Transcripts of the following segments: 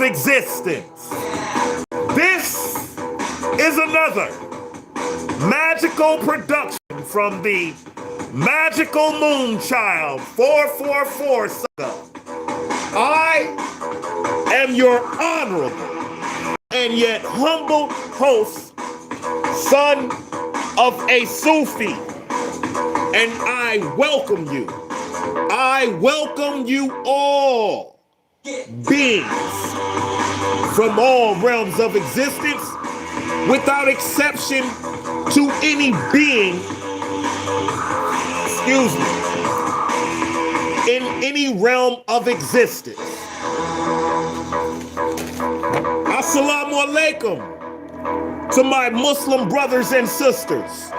of existence. This is another magical production from the Magical Moonchild 444 saga. I am your honorable and yet humble host, son of a Sufi, and I welcome you. I welcome you all, beings from all realms of existence, without exception to any being, in any realm of existence. Assalamu alaikum to my Muslim brothers and sisters.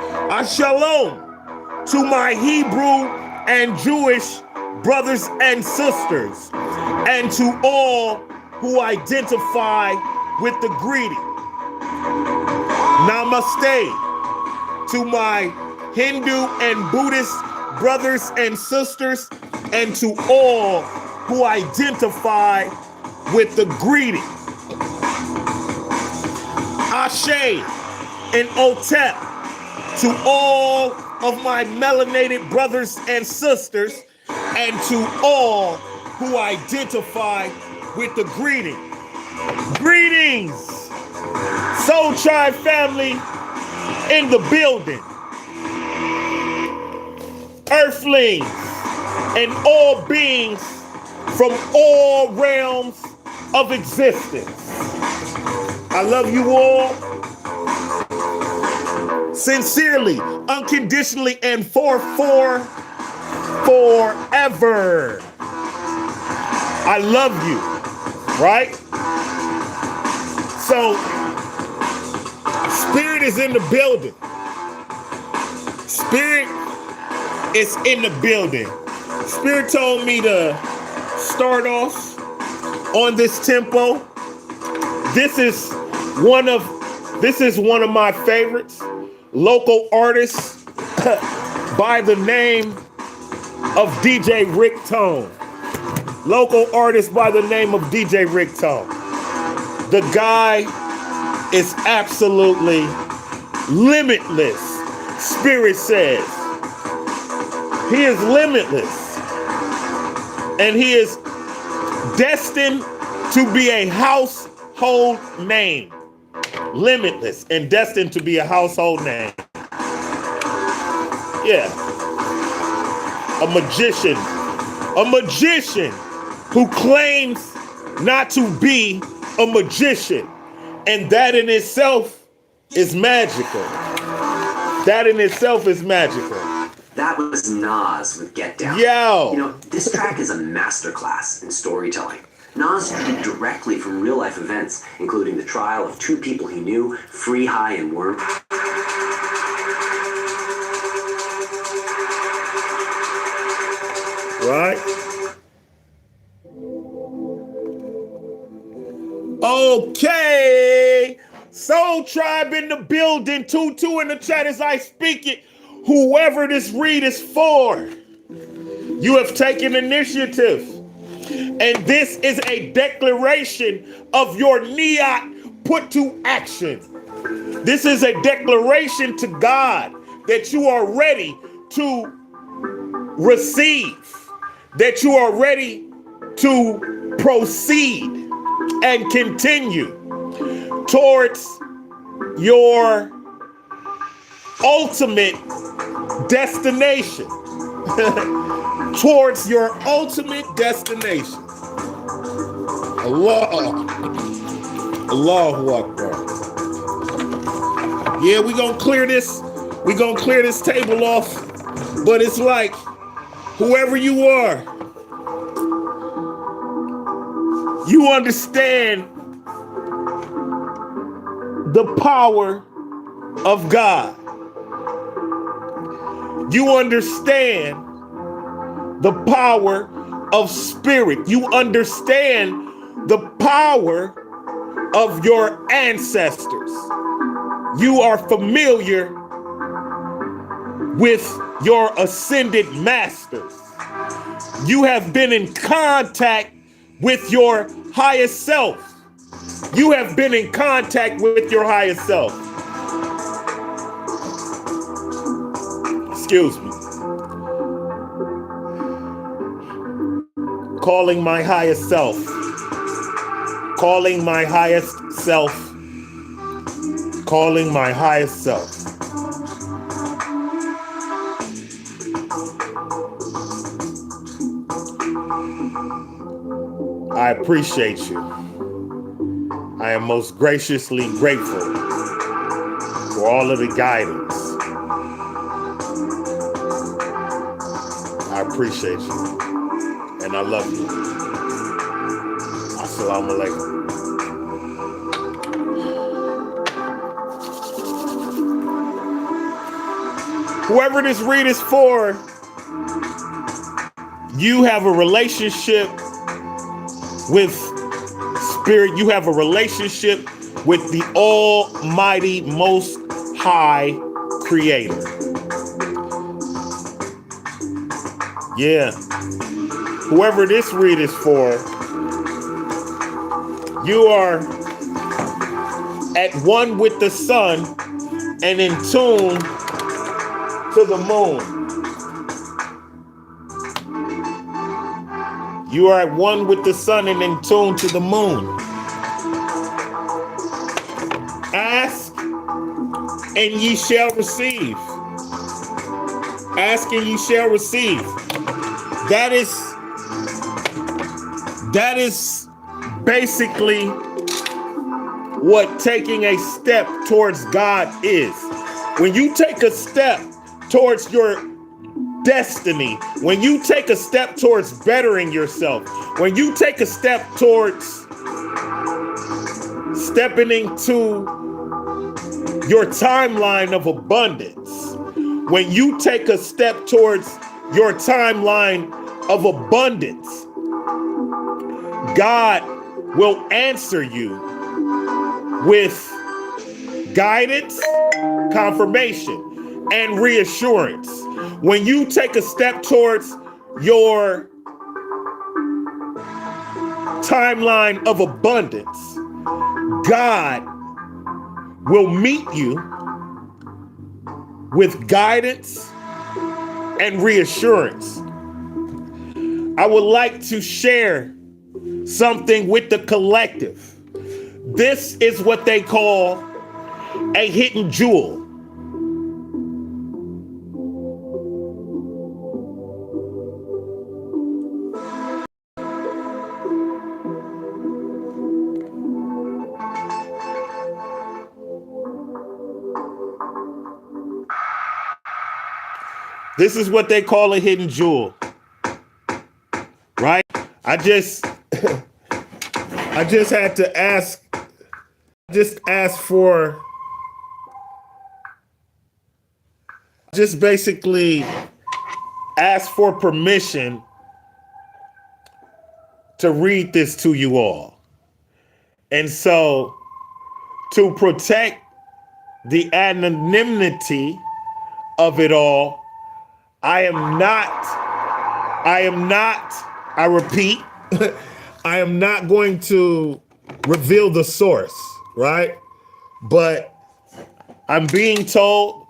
Shalom to my Hebrew and Jewish brothers and sisters, and to all who identify with the greeting. Namaste to my Hindu and Buddhist brothers and sisters, and to all who identify with the greeting. Ashe and Otep to all of my melanated brothers and sisters, and to all who identify with the greeting. Greetings, Soul Tribe family in the building. Earthlings and all beings from all realms of existence. I love you all sincerely, unconditionally, and forever. I love you, right? So, Spirit is in the building. Spirit is in the building. Spirit told me to start off on this tempo. This is one of my favorites. Local artists by the name of DJ Rick Tone. Local artist by the name of DJ Rick Tone. The guy is absolutely limitless. Spirit says he is limitless, and he is destined to be a household name. Limitless and destined to be a household name. Yeah. A magician who claims not to be a magician. And that in itself is magical. That in itself is magical. That was Nas with Get Down. Yo. You know, this track is a masterclass in storytelling. Nas drew directly from real-life events, including the trial of two people he knew, Free, High, and Worm. Right? Okay. Soul Tribe in the building. 2-2 in the chat as I speak it. Whoever this read is for, you have taken initiative. And this is a declaration of your niyat put to action. This is a declaration to God that you are ready to receive, that you are ready to proceed and continue towards your ultimate destination. Towards your ultimate destination. Allahu Akbar. Yeah, we're gonna clear this table off, but it's like, whoever you are, you understand the power of God. You understand the power of spirit. You understand the power of your ancestors. You are familiar with your ascended masters. You have been in contact with your highest self. You have been in contact with your higher self. Excuse me. Calling my highest self. Calling my highest self. Calling my highest self. I appreciate you. I am most graciously grateful for all of the guidance. I appreciate you. And I love you. Assalamu alaikum. Whoever this read is for, you have a relationship with spirit. You have a relationship with the Almighty Most High Creator. Yeah. Whoever this read is for, you are at one with the sun and in tune to the moon. You are at one with the sun and in tune to the moon. Ask and ye shall receive. Ask and ye shall receive. That is basically what taking a step towards God is. When you take a step towards your destiny, when you take a step towards bettering yourself, when you take a step towards stepping into your timeline of abundance, when you take a step towards your timeline of abundance, God will answer you with guidance, confirmation, and reassurance. When you take a step towards your timeline of abundance, God will meet you with guidance and reassurance. I would like to share something with the collective. This is what they call a hidden jewel. This is what they call a hidden jewel, right? I just had to ask, basically ask for permission to read this to you all. And so to protect the anonymity of it all, I repeat, I am not going to reveal the source, right? But I'm being told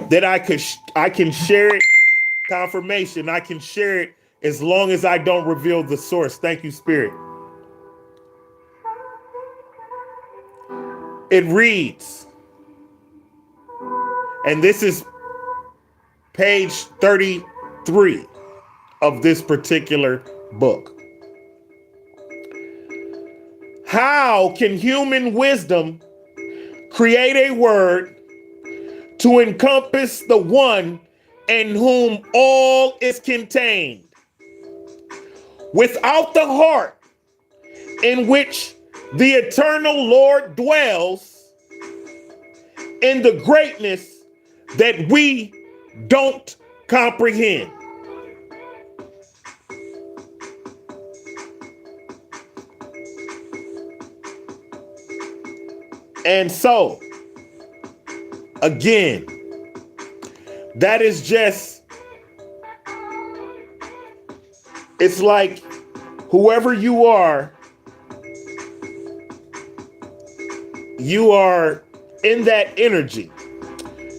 that I can share it, confirmation. I can share it as long as I don't reveal the source. Thank you, Spirit. It reads, and this is page 33 of this particular book. How can human wisdom create a word to encompass the one in whom all is contained, without the heart in which the eternal Lord dwells, in the greatness that we don't comprehend? And so, again, that is just, it's like whoever you are, you are in that energy.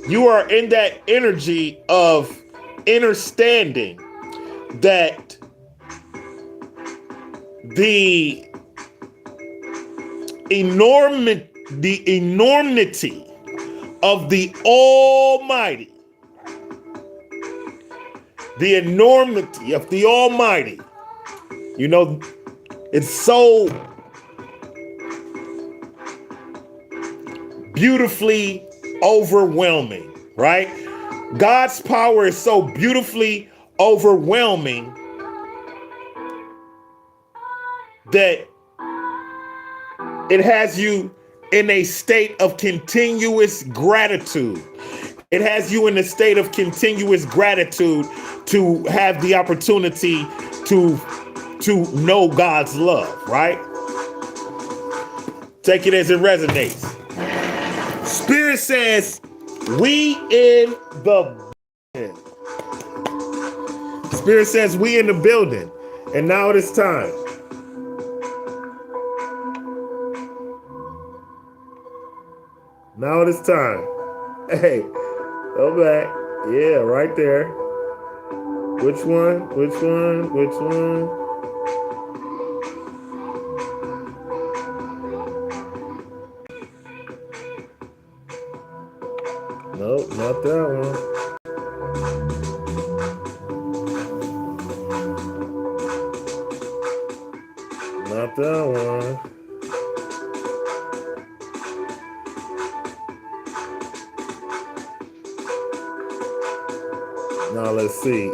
You are in that energy of understanding that the enormity of the Almighty, the enormity of the Almighty. You know, it's so beautifully overwhelming, right? God's power is so beautifully overwhelming that it has you in a state of continuous gratitude. It has you in a state of continuous gratitude to have the opportunity to know God's love, right? Take it as it resonates. Spirit says, we in the building. Spirit says, we in the building. And now it is time. Now it is time. Hey, go back. Yeah, right there. Which one? Which one? Which one? Nope, not that one. Not that one. Now let's see.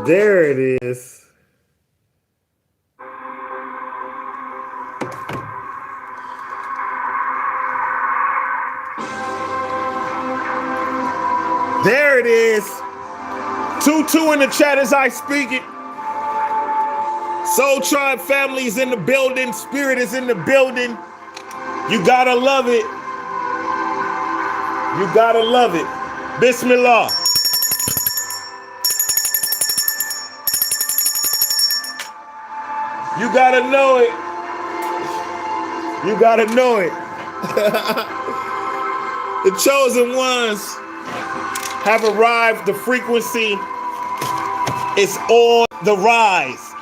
There it is. There it is. 2-2 in the chat as I speak it. Soul Tribe family is in the building. Spirit is in the building. You gotta love it. You gotta love it. Bismillah. You gotta know it. You gotta know it. The chosen ones have arrived. The frequency is on the rise.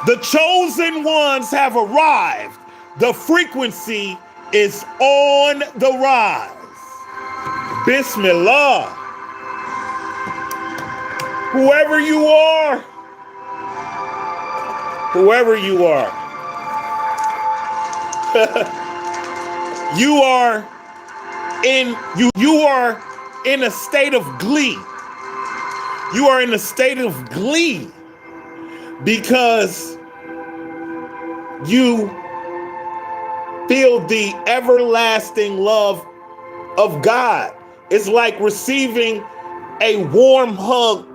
The chosen ones have arrived. The frequency is on the rise. Bismillah. Whoever you are, whoever you are, you are in a state of glee. You are in a state of glee because you feel the everlasting love of God. It's like receiving a warm hug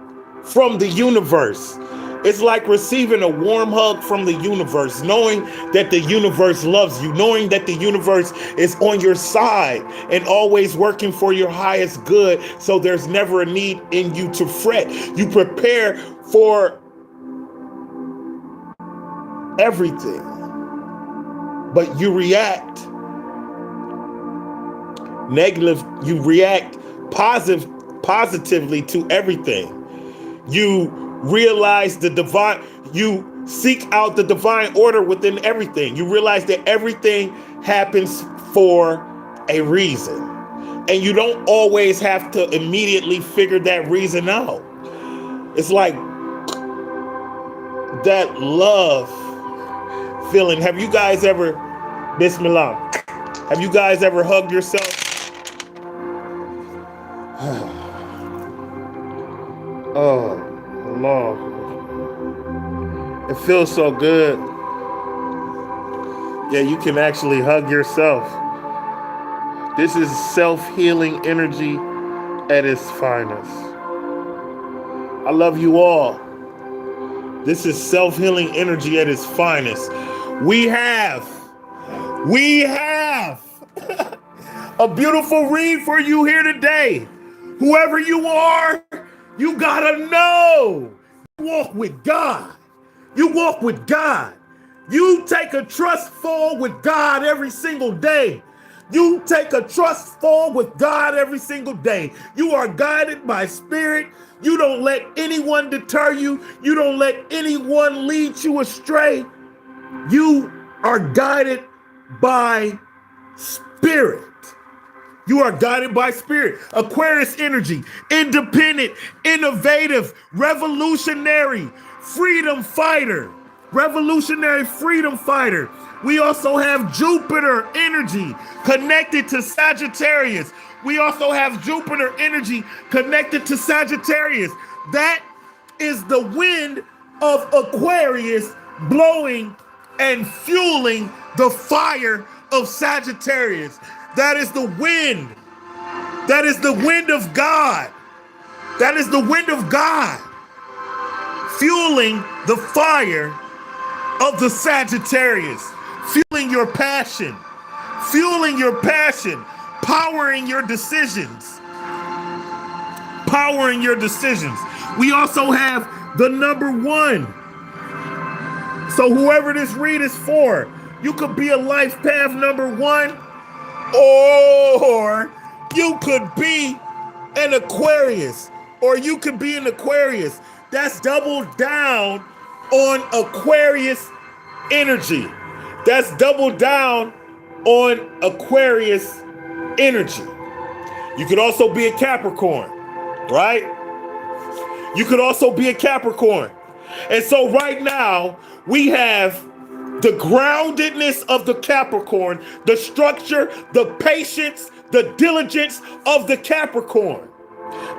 from the universe. It's like receiving a warm hug from the universe, knowing that the universe loves you, knowing that the universe is on your side and always working for your highest good. So there's never a need in you to fret. You prepare for everything, but you react negative. You react positively to everything. You realize the divine, you seek out the divine order within everything. You realize that everything happens for a reason. And you don't always have to immediately figure that reason out. It's like that love feeling. Have you guys ever, Bismillah, have you guys ever hugged yourself? Oh, Allah. It feels so good. Yeah, you can actually hug yourself. This is self-healing energy at its finest. I love you all. This is self-healing energy at its finest. We have a beautiful read for you here today. Whoever you are, you gotta know. You walk with God. You walk with God. You take a trust fall with God every single day. You take a trust fall with God every single day. You are guided by spirit. You don't let anyone deter you. You don't let anyone lead you astray. You are guided by spirit. You are guided by spirit. Aquarius energy, independent, innovative, revolutionary, freedom fighter. Revolutionary freedom fighter. We also have Jupiter energy connected to Sagittarius. We also have Jupiter energy connected to Sagittarius. That is the wind of Aquarius blowing and fueling the fire of Sagittarius. That is the wind. That is the wind of God. That is the wind of God fueling the fire of the Sagittarius, fueling your passion, powering your decisions, We also have the number 1. So whoever this read is for, you could be a life path number 1, or you could be an Aquarius, That's double down on Aquarius energy. That's double down on Aquarius energy. You could also be a Capricorn, right? You could also be a Capricorn. And so right now, we have the groundedness of the Capricorn, the structure, the patience, the diligence of the Capricorn.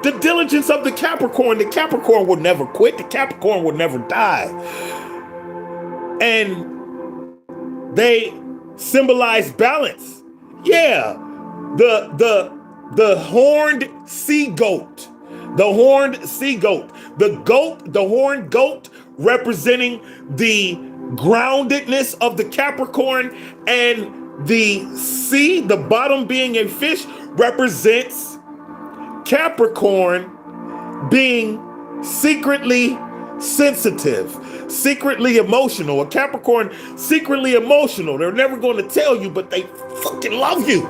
The diligence of the Capricorn will never quit. The Capricorn will never die. And they symbolize balance. Yeah, the horned sea goat. The horned sea goat. The horned goat representing the groundedness of the Capricorn, and the sea, the bottom being a fish, represents Capricorn being secretly sensitive, secretly emotional. A Capricorn secretly emotional. They're never going to tell you, but they fucking love you.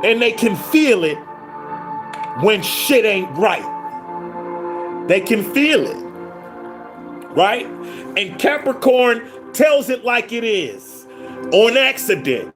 And they can feel it when shit ain't right. They can feel it, right? And Capricorn tells it like it is, on accident.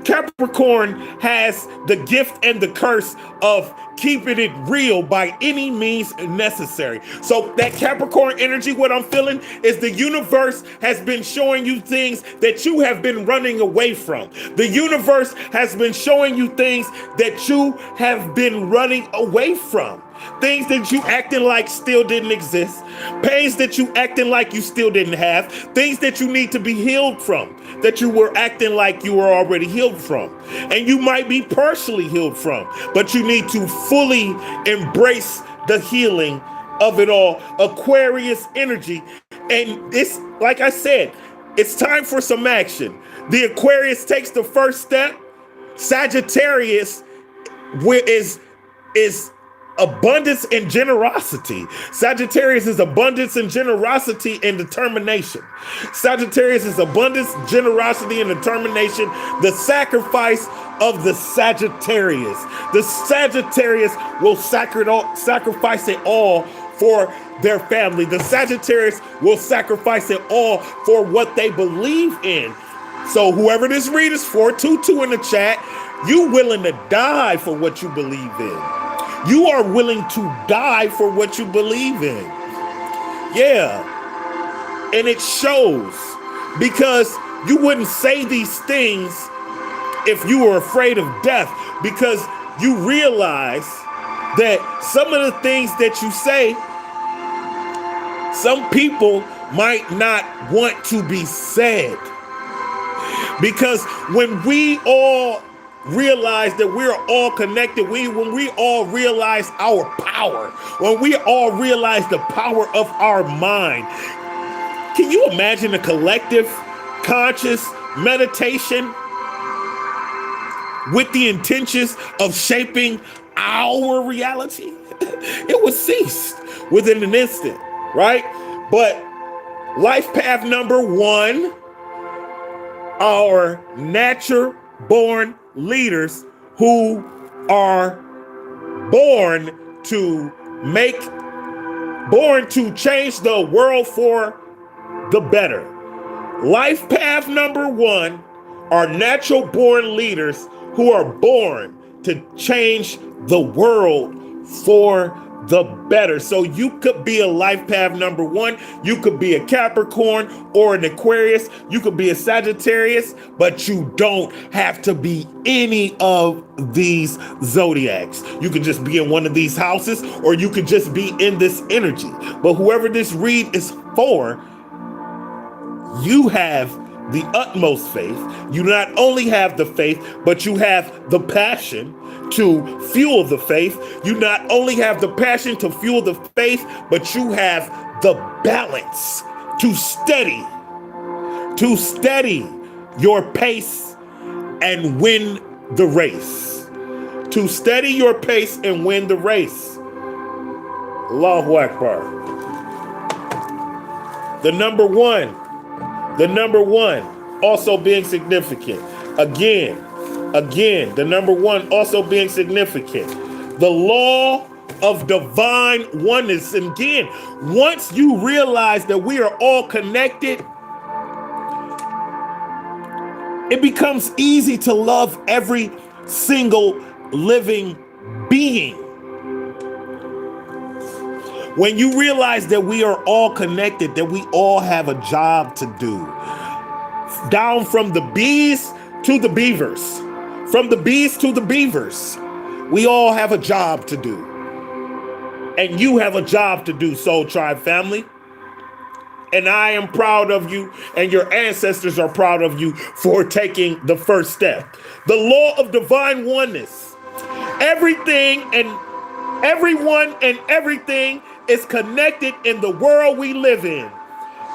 Capricorn has the gift and the curse of keeping it real by any means necessary. So that Capricorn energy, what I'm feeling is the universe has been showing you things that you have been running away from. The universe has been showing you things that you have been running away from. Things that you acting like still didn't exist. Pains that you acting like you still didn't have. Things that you need to be healed from, that you were acting like you were already healed from. And you might be partially healed from, but you need to fully embrace the healing of it all. Aquarius energy. And it's, like I said, it's time for some action. The Aquarius takes the first step. Sagittarius is abundance and generosity. Sagittarius is abundance and generosity and determination. Sagittarius is abundance, generosity, and determination. The sacrifice of the Sagittarius. The Sagittarius will sacrifice it all for their family. The Sagittarius will sacrifice it all for what they believe in. So whoever this read is for, 22 in the chat, you willing to die for what you believe in. You are willing to die for what you believe in. Yeah. And it shows, because you wouldn't say these things if you were afraid of death, because you realize that some of the things that you say, some people might not want to be said. Because when we all realize that we're all connected, when we all realize our power, when we all realize the power of our mind, can you imagine a collective conscious meditation with the intentions of shaping our reality? It would cease within an instant, right? But Life path number 1 are natural born leaders who are born to change the world for the better. Life path number 1 are natural born leaders who are born to change the world for the better. So you could be a life path number 1. You could be a Capricorn or an Aquarius. You could be a Sagittarius, but you don't have to be any of these zodiacs. You could just be in one of these houses, or you could just be in this energy. But whoever this read is for, you have the utmost faith. You not only have the faith, but you have the passion to fuel the faith. You not only have the passion to fuel the faith, but you have the balance to steady your pace and win the race. To steady your pace and win the race. Allahu Akbar. The number one also being significant. Again, the number 1 also being significant. The law of divine oneness. And again, once you realize that we are all connected, it becomes easy to love every single living being. When you realize that we are all connected, that we all have a job to do. Down from the bees to the beavers. From the bees to the beavers. We all have a job to do. And you have a job to do, Soul Tribe family. And I am proud of you, and your ancestors are proud of you for taking the first step. The law of divine oneness. Everything and everyone and everything is connected in the world we live in.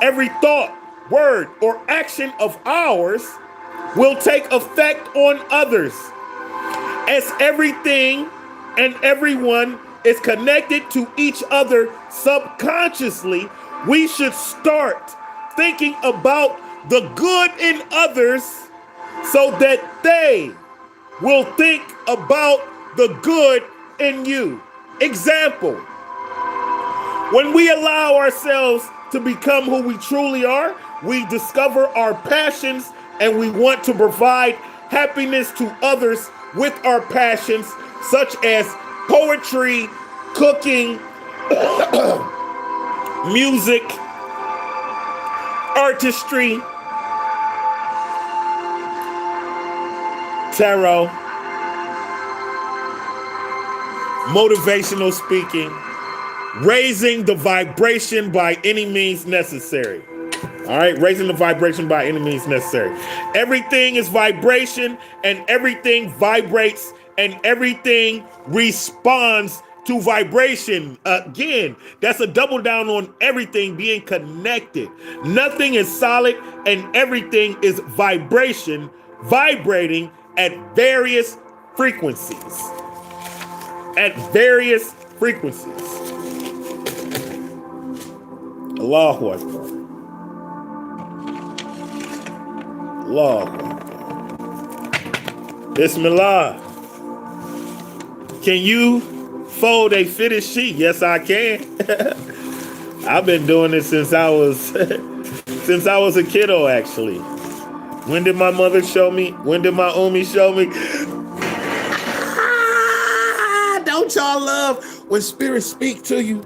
Every thought, word, or action of ours will take effect on others. As everything and everyone is connected to each other subconsciously, we should start thinking about the good in others so that they will think about the good in you. Example, when we allow ourselves to become who we truly are, we discover our passions and we want to provide happiness to others with our passions, such as poetry, cooking, music, artistry, tarot, motivational speaking, raising the vibration by any means necessary. All right, raising the vibration by any means necessary. Everything is vibration, and everything vibrates, and everything responds to vibration. Again, that's a double down on everything being connected. Nothing is solid, and everything is vibration, vibrating at various frequencies. At various frequencies. Allahu Akbar. Allahu Akbar. Bismillah. Can you fold a fitted sheet? Yes, I can. I've been doing it since I was a kiddo, actually. When did my mother show me? When did my Umi show me? Don't y'all love when spirits speak to you?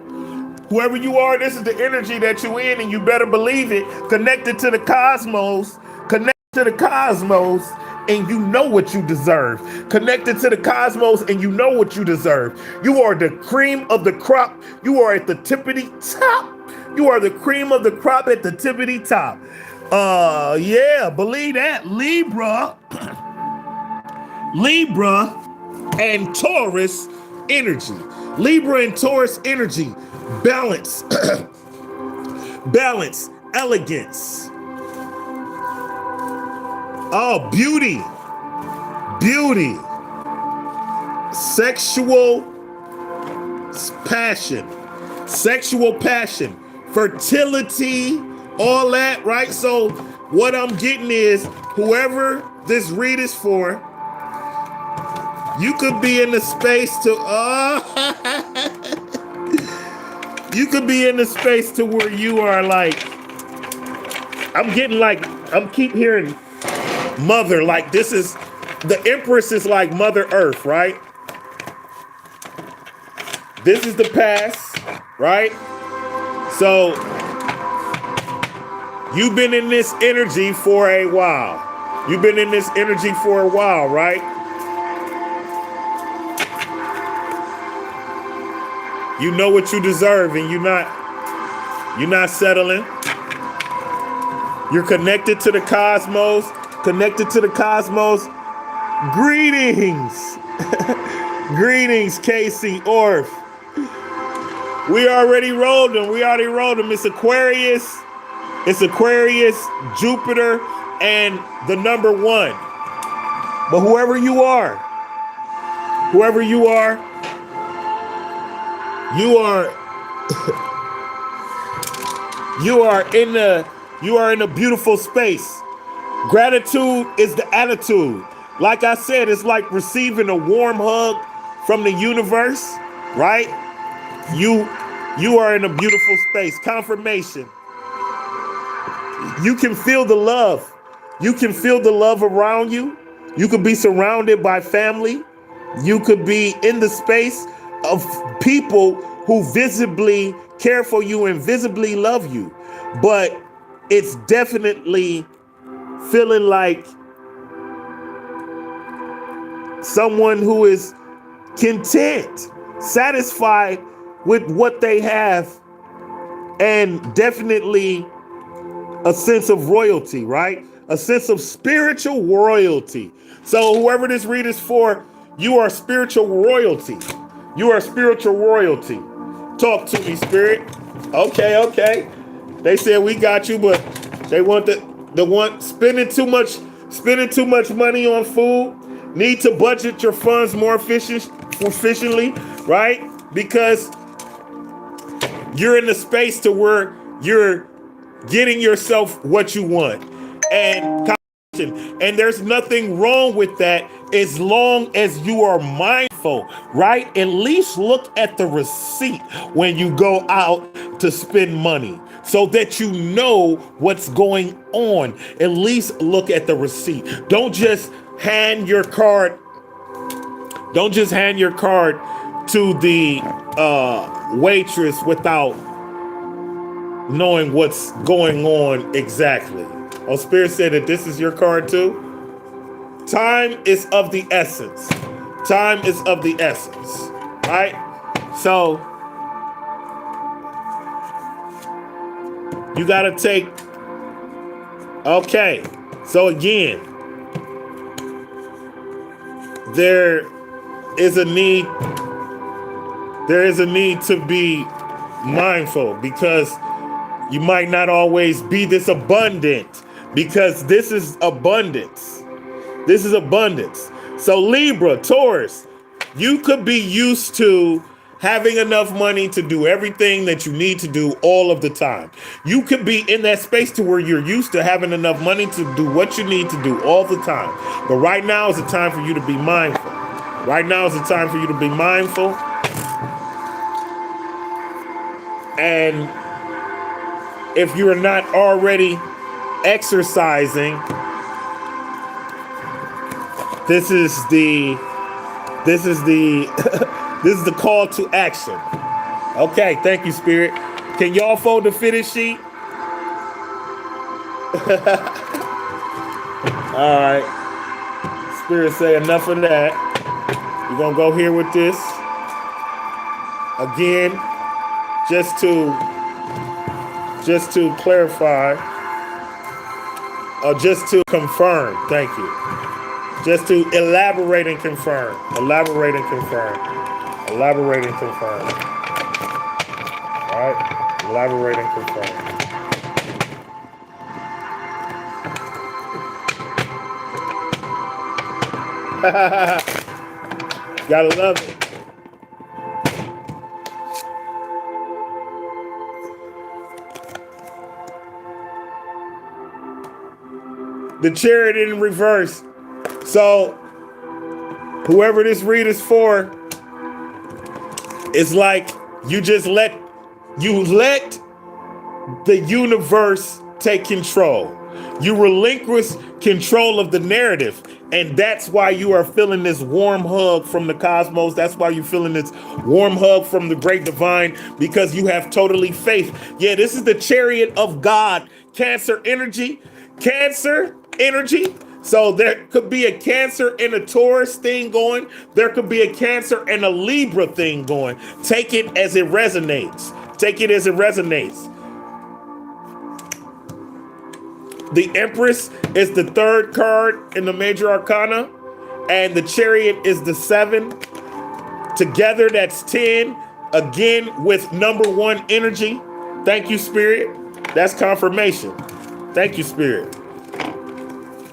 Whoever you are, this is the energy that you in, and you better believe it. Connected to the cosmos. Connected to the cosmos, and you know what you deserve. Connected to the cosmos, and you know what you deserve. You are the cream of the crop. You are at the tippity top. You are the cream of the crop at the tippity top. Yeah, believe that. Libra and Taurus energy. Libra and Taurus energy. Balance. Balance. Elegance. Oh, beauty. Beauty. Sexual passion. Sexual passion. Fertility. all that, right? So what I'm getting is whoever this read is for, you could be in the space to you could be in the space to where you are like, I'm keep hearing mother, like this is, the Empress is like Mother Earth, right? This is the past, right? So you've been in this energy for a while. You've been in this energy for a while, right? You know what you deserve and you're not settling. You're connected to the cosmos, Greetings. Greetings, Casey Orff. We already rolled them. It's Aquarius. Jupiter, and the number 1. But whoever you are, you are in a beautiful space. Gratitude is the attitude. Like I said, it's like receiving a warm hug from the universe, right? You are in a beautiful space. Confirmation. You can feel the love. You can feel the love around you. You could be surrounded by family. You could be in the space of people who visibly care for you and visibly love you. But it's definitely feeling like someone who is content, satisfied with what they have, and definitely a sense of royalty, right? A sense of spiritual royalty. So whoever this read is for, you are spiritual royalty. You are spiritual royalty. Talk to me, spirit. Okay. They said we got you, but they want the one spending too much money on food. Need to budget your funds more efficiently, right? Because you're in the space to where you're getting yourself what you want. And there's nothing wrong with that as long as you are mindful, right? At least look at the receipt when you go out to spend money so that you know what's going on. At least look at the receipt. Don't just hand your card to the waitress without knowing what's going on exactly. Oh, Spirit said that this is your card too. Time is of the essence. Right? So you gotta take. Okay. So again, there is a need to be mindful, because you might not always be this abundant, because this is abundance. So Libra, Taurus, you could be used to having enough money to do everything that you need to do all of the time. You could be in that space to where you're used to having enough money to do what you need to do all the time. But right now is the time for you to be mindful. And if you're not already exercising, this is the call to action. Okay, thank you, Spirit. Can y'all fold the fitted sheet? All right. Spirit say enough of that. We're gonna go here with this again, just to clarify, or just to confirm. Thank you. Just to elaborate and confirm. All right. Elaborate and confirm. Gotta love it. the chariot in reverse. So whoever this read is for, it's like you let the universe take control. You relinquish control of the narrative. And that's why you are feeling this warm hug from the cosmos. That's why you're feeling this warm hug from the great divine, because you have totally faith. Yeah, this is the chariot of God. Cancer energy. Cancer energy. So there could be a Cancer and a Taurus thing going. There could be a Cancer and a Libra thing going. Take it as it resonates. Take it as it resonates. The Empress is the third card in the major arcana, and the Chariot is the 7. Together, that's 10. Again, with number 1 energy. Thank you, Spirit. That's confirmation. Thank you, Spirit.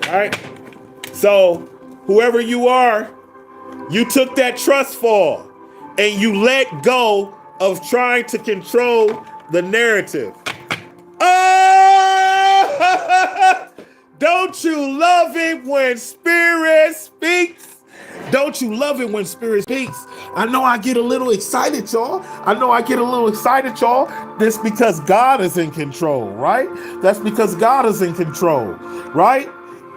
All right. So, whoever you are, you took that trust fall and you let go of trying to control the narrative. Don't you love it when Spirit speaks? Don't you love it when Spirit speaks? I know I get a little excited, y'all. That's because God is in control, right? That's because God is in control, right?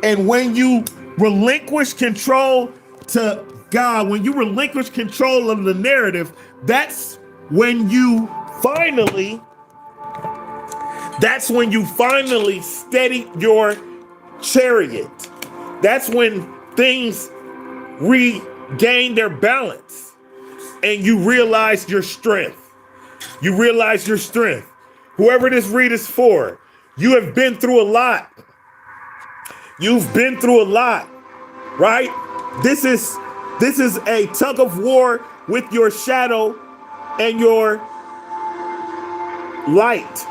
And when you relinquish control to God, when you relinquish control of the narrative, that's when you finally steady your chariot. That's when things regain their balance and you realize your strength. Whoever this read is for, you have been through a lot. Right? This is a tug of war with your shadow and your light.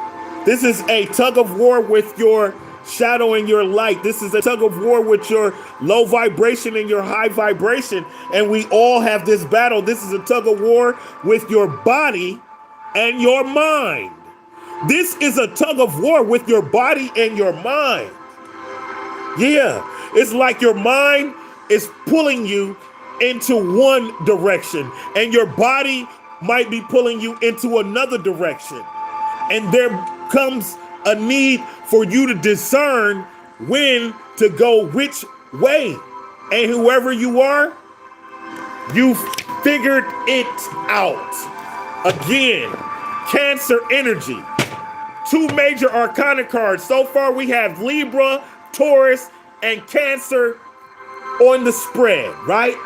This is a tug of war with your shadow and your light. This is a tug of war with your low vibration and your high vibration. And we all have this battle. This is a tug of war with your body and your mind. This is a tug of war with your body and your mind. Yeah, it's like your mind is pulling you into one direction and your body might be pulling you into another direction. And there comes a need for you to discern when to go which way. And whoever you are, you've figured it out. Again, Cancer energy. 2 major arcana cards. So far we have Libra, Taurus, and Cancer on the spread, right?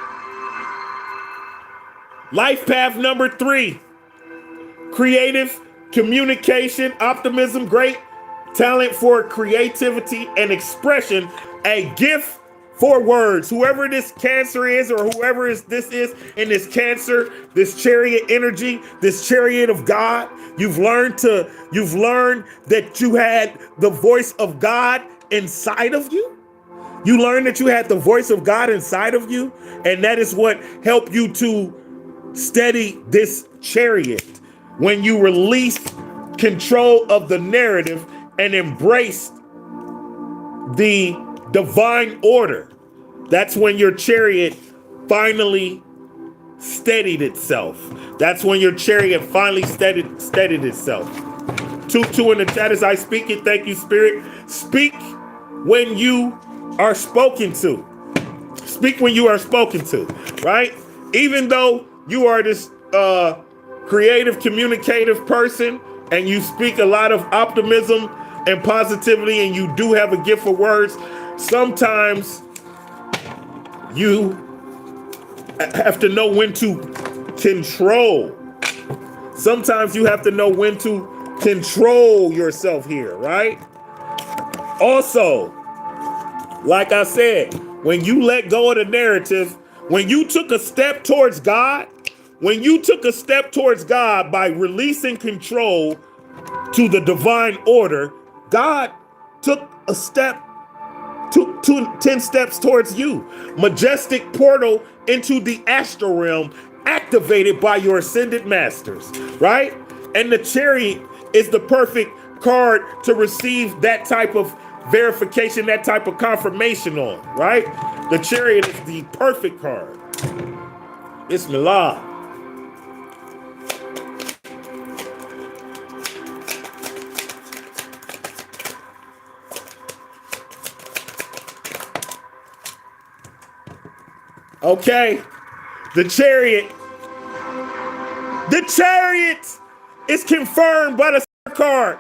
Life path number 3. Creative communication, optimism, great talent for creativity and expression, a gift for words. Whoever this Cancer is, or whoever this is in this Cancer, this chariot energy, this chariot of God, you've learned that you had the voice of God inside of you. You learned that you had the voice of God inside of you, and that is what helped you to steady this chariot. When you release control of the narrative and embrace the divine order, that's when your chariot finally steadied itself. That's when your chariot finally steadied itself. 2 in the chat as I speak it. Thank you, Spirit. Speak when you are spoken to. Speak when you are spoken to, right? Even though you are this creative, communicative person, and you speak a lot of optimism and positivity, and you do have a gift for words, sometimes you have to know when to control. Sometimes you have to know when to control yourself here, right? Also, like I said, when you let go of the narrative, when you took a step towards God, by releasing control to the divine order, God took a step, took 10 steps towards you. Majestic portal into the astral realm activated by your ascended masters, right? And the chariot is the perfect card to receive that type of verification, that type of confirmation on, right? The Chariot is the perfect card. Bismillah. Okay, the Chariot is confirmed by the card.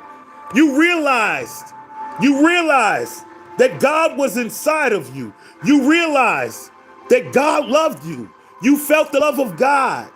You realized that God was inside of you. You realized that God loved you. You felt the love of God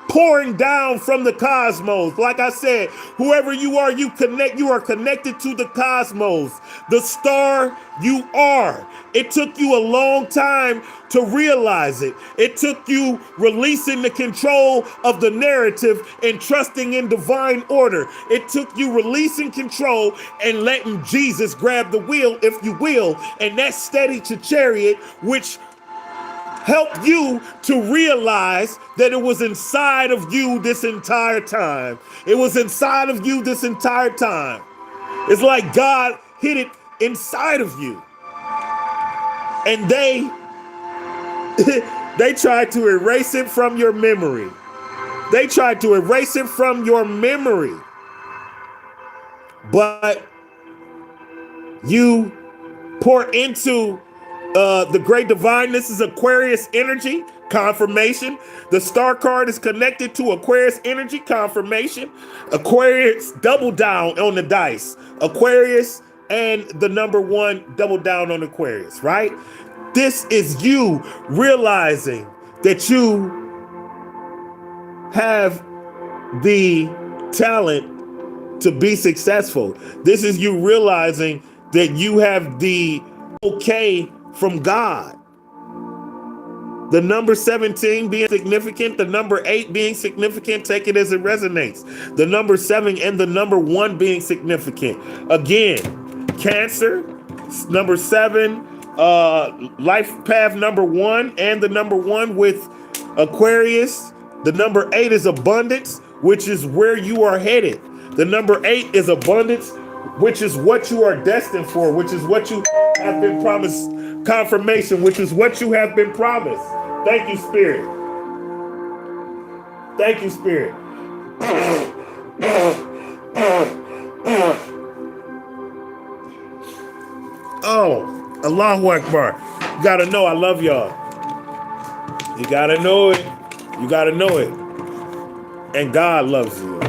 pouring down from the cosmos. Like I said, whoever you are are connected to the cosmos, the star you are. It took you a long time to realize it. It took you releasing the control of the narrative and trusting in divine order. It took you releasing control and letting Jesus grab the wheel, if you will, and that steadied your chariot, which help you to realize that it was inside of you this entire time. It was inside of you this entire time. It's like God hid it inside of you. And they tried to erase it from your memory. They tried to erase it from your memory. But you pour into the great divine. This is Aquarius energy, confirmation. The star card is connected to Aquarius energy, confirmation. Aquarius, double down on the dice. Aquarius and the number 1, double down on Aquarius, right? This is you realizing that you have the talent to be successful. This is you realizing that you have the okay from God. The number 17 being significant, the number 8 being significant, take it as it resonates. The number 7 and the number 1 being significant. Again, Cancer, number 7, life path number 1, and the number 1 with Aquarius. The number 8 is abundance, which is where you are headed. The number 8 is abundance, which is what you are destined for, which is what you have been promised. Confirmation, which is what you have been promised. Thank you, Spirit. Thank you, Spirit. Oh, Allahu Akbar. You gotta know I love y'all. You gotta know it. You gotta know it. And God loves you.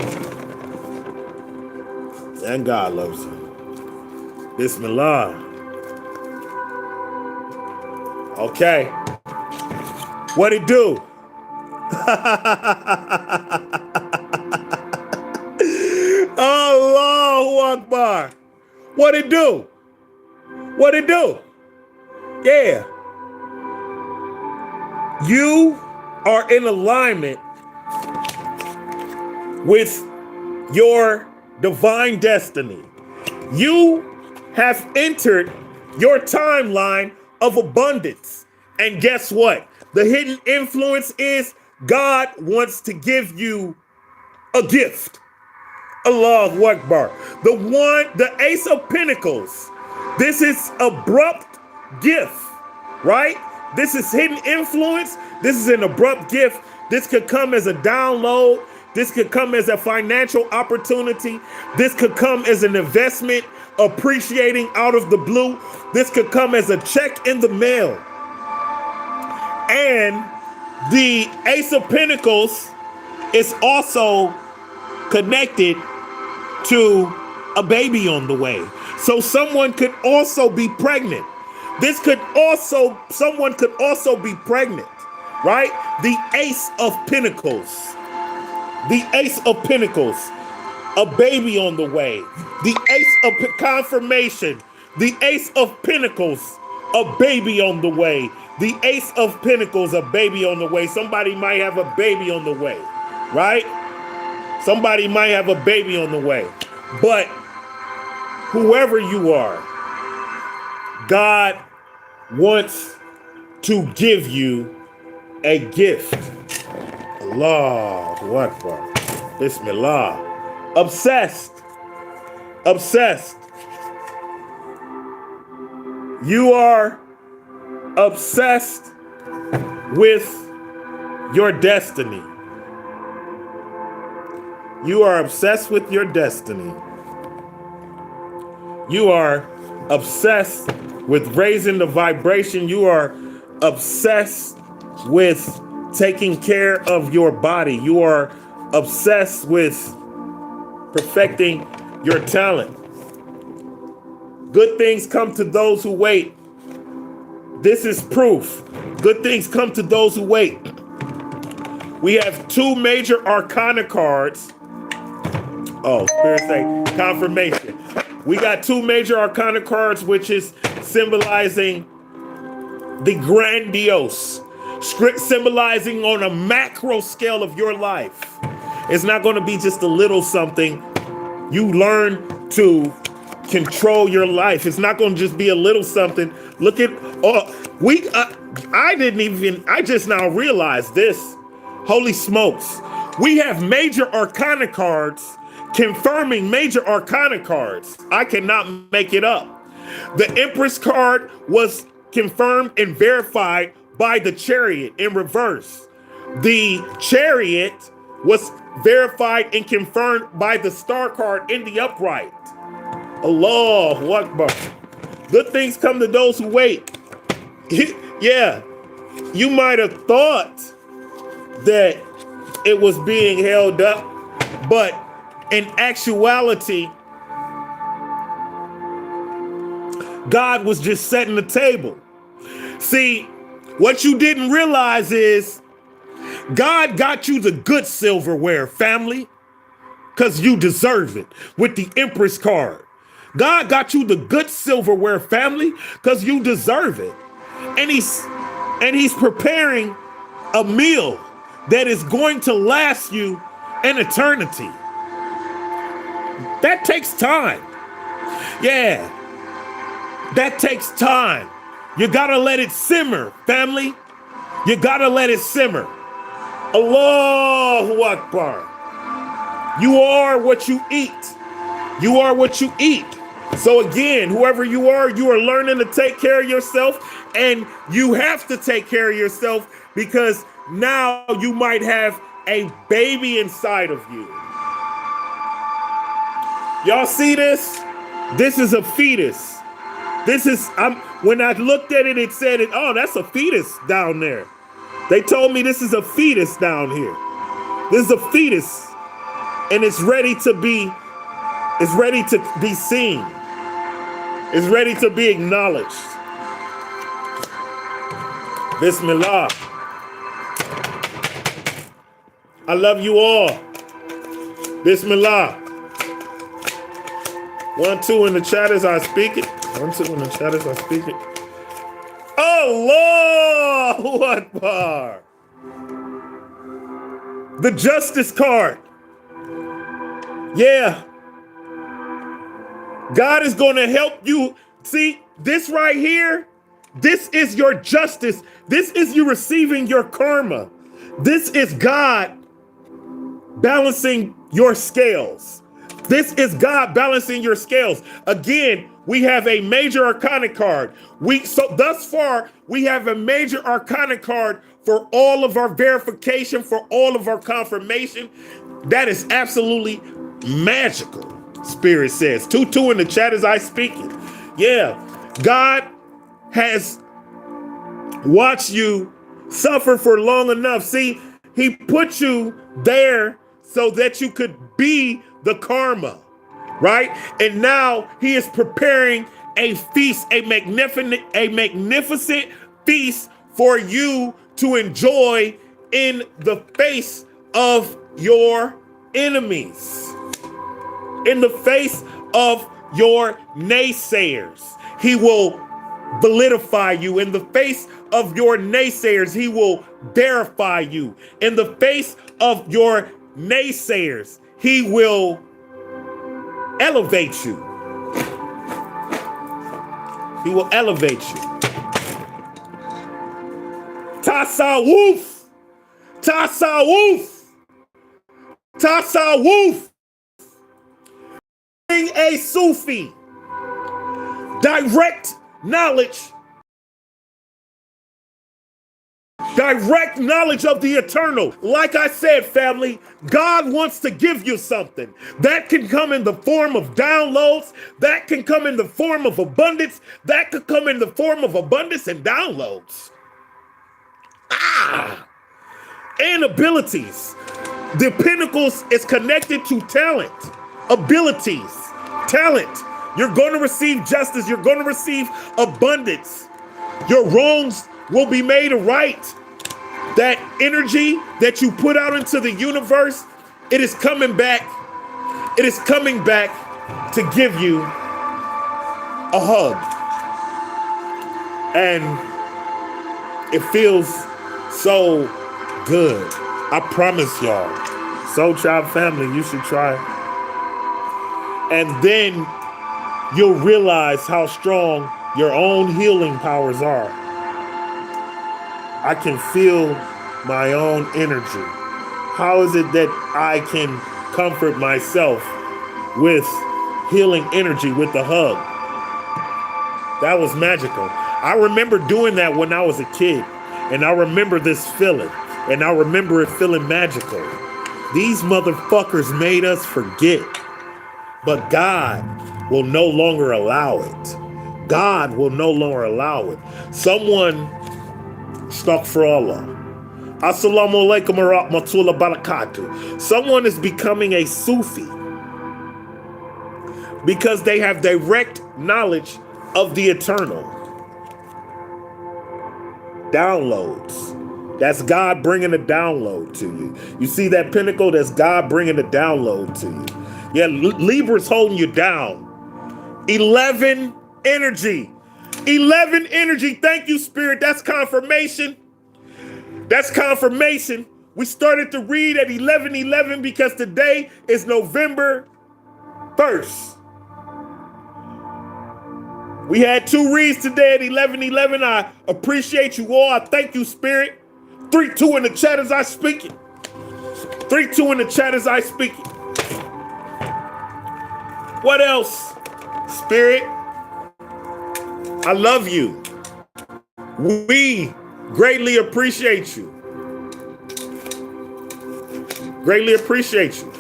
And God loves you. Bismillah. Okay. What it do? Allahu Akbar. What it do? What it do? Yeah. You are in alignment with your divine destiny. You have entered your timeline of abundance. And guess what? The hidden influence is God wants to give you a gift. Allahu Akbar. The Ace of Pentacles. This is abrupt gift, right? This is hidden influence. This is an abrupt gift. This could come as a download. This could come as a financial opportunity. This could come as an investment appreciating out of the blue. This could come as a check in the mail. And the Ace of Pentacles is also connected to a baby on the way. So someone could also be pregnant. Someone could also be pregnant, right? The Ace of Pentacles. The Ace of Pentacles. A baby on the way. The Ace of Confirmation. The Ace of Pentacles. A baby on the way. The Ace of Pentacles, a baby on the way. Somebody might have a baby on the way, right? Somebody might have a baby on the way. But whoever you are, God wants to give you a gift. Allahu Akbar. Bismillah. Obsessed. Obsessed. You are obsessed with your destiny. You are obsessed with your destiny. You are obsessed with raising the vibration. You are obsessed with taking care of your body. You are obsessed with perfecting your talent. Good things come to those who wait. This is proof. Good things come to those who wait. We have two major arcana cards. Oh, Spirit say confirmation. We got two major arcana cards, which is symbolizing the grandiose, symbolizing on a macro scale of your life. It's not going to be just a little something. You learn to control your life. It's not going to just be a little something. Look at I just now realized this. Holy smokes. We have major arcana cards confirming major arcana cards. I cannot make it up. The Empress card was confirmed and verified by the Chariot in reverse. The Chariot was verified and confirmed by the Star card in the upright. Allahu Akbar. Good things come to those who wait. Yeah, you might have thought that it was being held up, but in actuality, God was just setting the table. See, what you didn't realize is God got you the good silverware, family, because you deserve it with the Empress card. God got you the good silverware, family, because you deserve it. And he's preparing a meal that is going to last you an eternity. That takes time. Yeah, that takes time. You gotta let it simmer, family. You gotta let it simmer. Allahu Akbar. You are what you eat. You are what you eat. So again, whoever you are learning to take care of yourself, and you have to take care of yourself because now you might have a baby inside of you. Y'all see this? This is a fetus. When I looked at it, it said, oh, that's a fetus down there. They told me this is a fetus down here. This is a fetus, and it's ready to be seen. It's ready to be acknowledged. Bismillah. I love you all. Bismillah. 1, 2 in the chat as I speak it. 1, 2 in the chat as I speak it. Allahu Akbar. The Justice card. Yeah. God is going to help you. See, this right here, this is your justice. This is you receiving your karma. This is God balancing your scales. This is God balancing your scales. Again, we have a major arcana card. So thus far, we have a major arcana card for all of our verification, for all of our confirmation. That is absolutely magical, Spirit says. 2-2 in the chat as I speak it. Yeah, God has watched you suffer for long enough. See, he put you there so that you could be the karma, right? And now he is preparing a feast, a magnificent feast for you to enjoy in the face of your enemies, in the face of your naysayers. He will validify you. In the face of your naysayers, he will verify you. In the face of your naysayers, he will elevate you. He will elevate you. Tasawwuf. Tasawwuf. Tasawwuf. Being a Sufi, direct knowledge, direct knowledge of the eternal. Like I said, family, God wants to give you something. That can come in the form of downloads. That can come in the form of abundance. That could come in the form of abundance and downloads. And abilities. The pinnacles is connected to talent, abilities, talent. You're going to receive justice. You're going to receive abundance. Your wrongs will be made right. That energy that you put out into the universe, it is coming back. It is coming back to give you a hug. And it feels so good. I promise y'all. Soul Child family, you should try. And then you'll realize how strong your own healing powers are. I can feel my own energy. How is it that I can comfort myself with healing energy, with the hug? That was magical. I remember doing that when I was a kid, and I remember this feeling, and I remember it feeling magical. These motherfuckers made us forget, but God will no longer allow it. God will no longer allow it. Someone, astaghfirullah, assalamu alaikum wa rahmatullahi wa barakatuh. Someone is becoming a Sufi because they have direct knowledge of the eternal. Downloads. That's God bringing a download to you. You see that pinnacle? That's God bringing a download to you. Yeah, Libra's holding you down. 11 energy. 11 energy. Thank you, Spirit. That's confirmation. That's confirmation. We started to read at 11:11 because today is November 1st. We had 2 reads today at 11:11. I appreciate you all. I thank you, Spirit. 3-2 in the chat as I speak it. 3-2 in the chat as I speak it. What else, Spirit? I love you. We greatly appreciate you. Greatly appreciate you.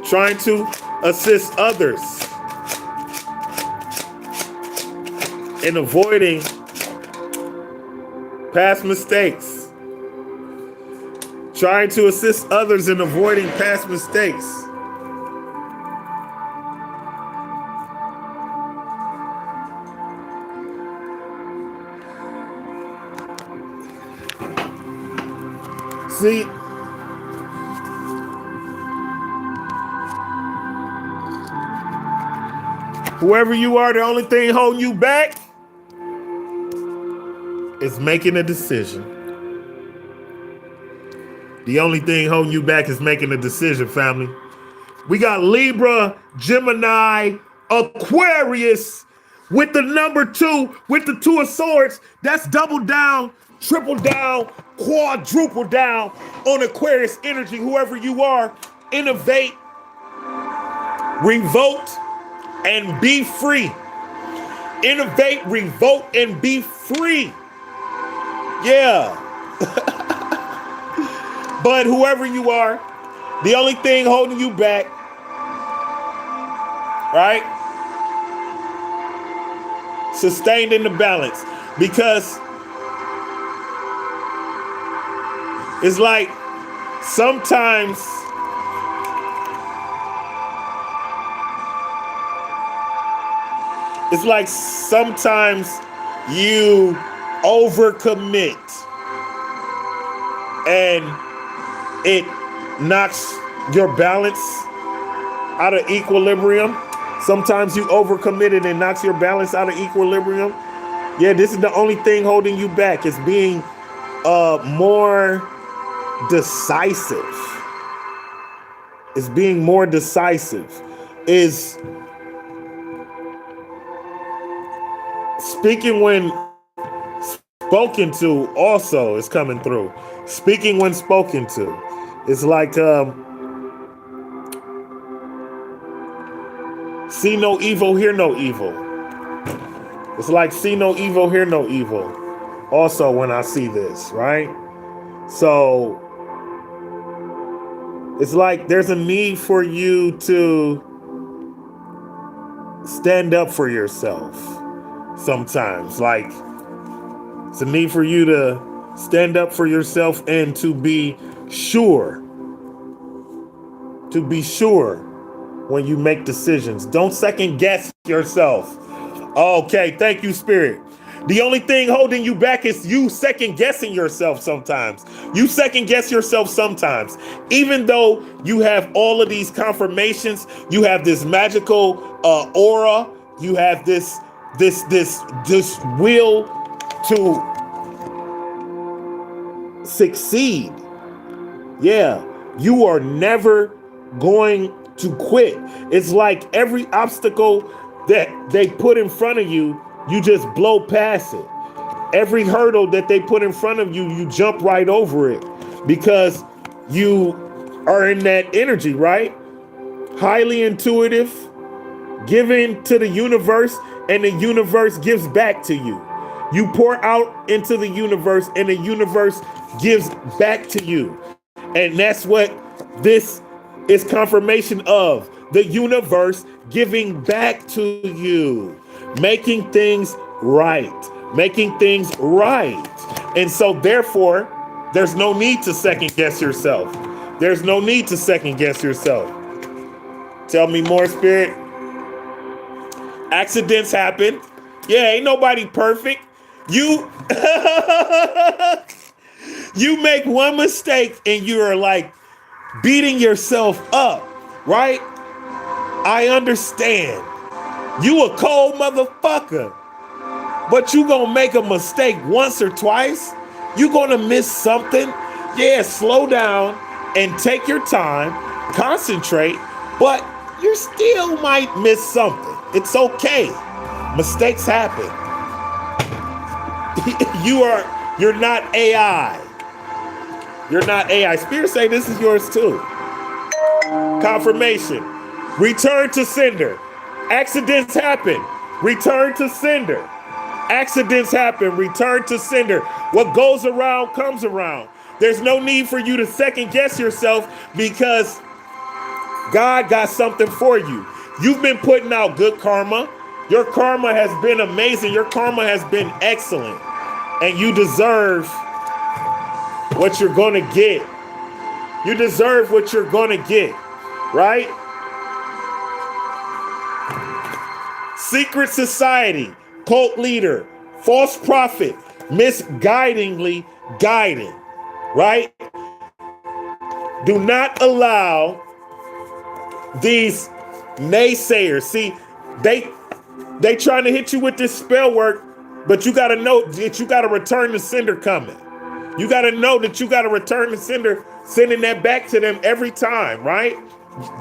Trying to assist others in avoiding past mistakes. Trying to assist others in avoiding past mistakes. See, whoever you are, the only thing holding you back is making a decision. The only thing holding you back is making a decision, family. We got Libra, Gemini, Aquarius with the number 2, with the 2 of swords. That's double down, triple down, quadruple down on Aquarius energy. Whoever you are, innovate, revolt, and be free. Innovate, revolt, and be free. Yeah. But whoever you are, the only thing holding you back, right? Sustained in the balance. Because it's like sometimes you overcommit and it knocks your balance out of equilibrium. Sometimes you overcommit it and knocks your balance out of equilibrium. Yeah, this is the only thing holding you back. It's being more decisive. It's being more decisive. Is speaking when spoken to also is coming through. Speaking when spoken to. It's like see no evil, hear no evil. It's like see no evil, hear no evil. Also, when I see this, right? So it's like there's a need for you to stand up for yourself sometimes. Like it's a need for you to stand up for yourself and to be sure. To be sure when you make decisions. Don't second guess yourself. Okay, thank you, Spirit. The only thing holding you back is you second guessing yourself sometimes. You second guess yourself sometimes. Even though you have all of these confirmations, you have this magical aura, you have this will to succeed. Yeah, you are never going to quit. It's like every obstacle that they put in front of you, you just blow past it. Every hurdle that they put in front of you, you jump right over it because you are in that energy, right? Highly intuitive, giving to the universe, and the universe gives back to you. You pour out into the universe, and the universe gives back to you. And that's what this is confirmation of. The universe giving back to you, making things right, making things right. And so therefore, there's no need to second guess yourself. There's no need to second guess yourself. Tell me more, Spirit. Accidents happen. Yeah, ain't nobody perfect. You you make one mistake and you're like beating yourself up, right? I understand. You a cold motherfucker, but you gonna make a mistake once or twice. You gonna miss something. Yeah, slow down and take your time, concentrate, but you still might miss something. It's okay. Mistakes happen. You're not AI. You're not AI. Spirit say this is yours too. Confirmation. Return to sender. Accidents happen. Return to sender. Accidents happen. Return to sender. What goes around comes around. There's no need for you to second guess yourself because God got something for you. You've been putting out good karma. Your karma has been amazing. Your karma has been excellent. And you deserve what you're going to get. You deserve what you're going to get, right? Secret society, cult leader, false prophet, misguidingly guiding, right? Do not allow these naysayers. See, they trying to hit you with this spell work, but you got to know that you got to return the sender coming. You got to know that you got to return the sender, sending that back to them every time, right?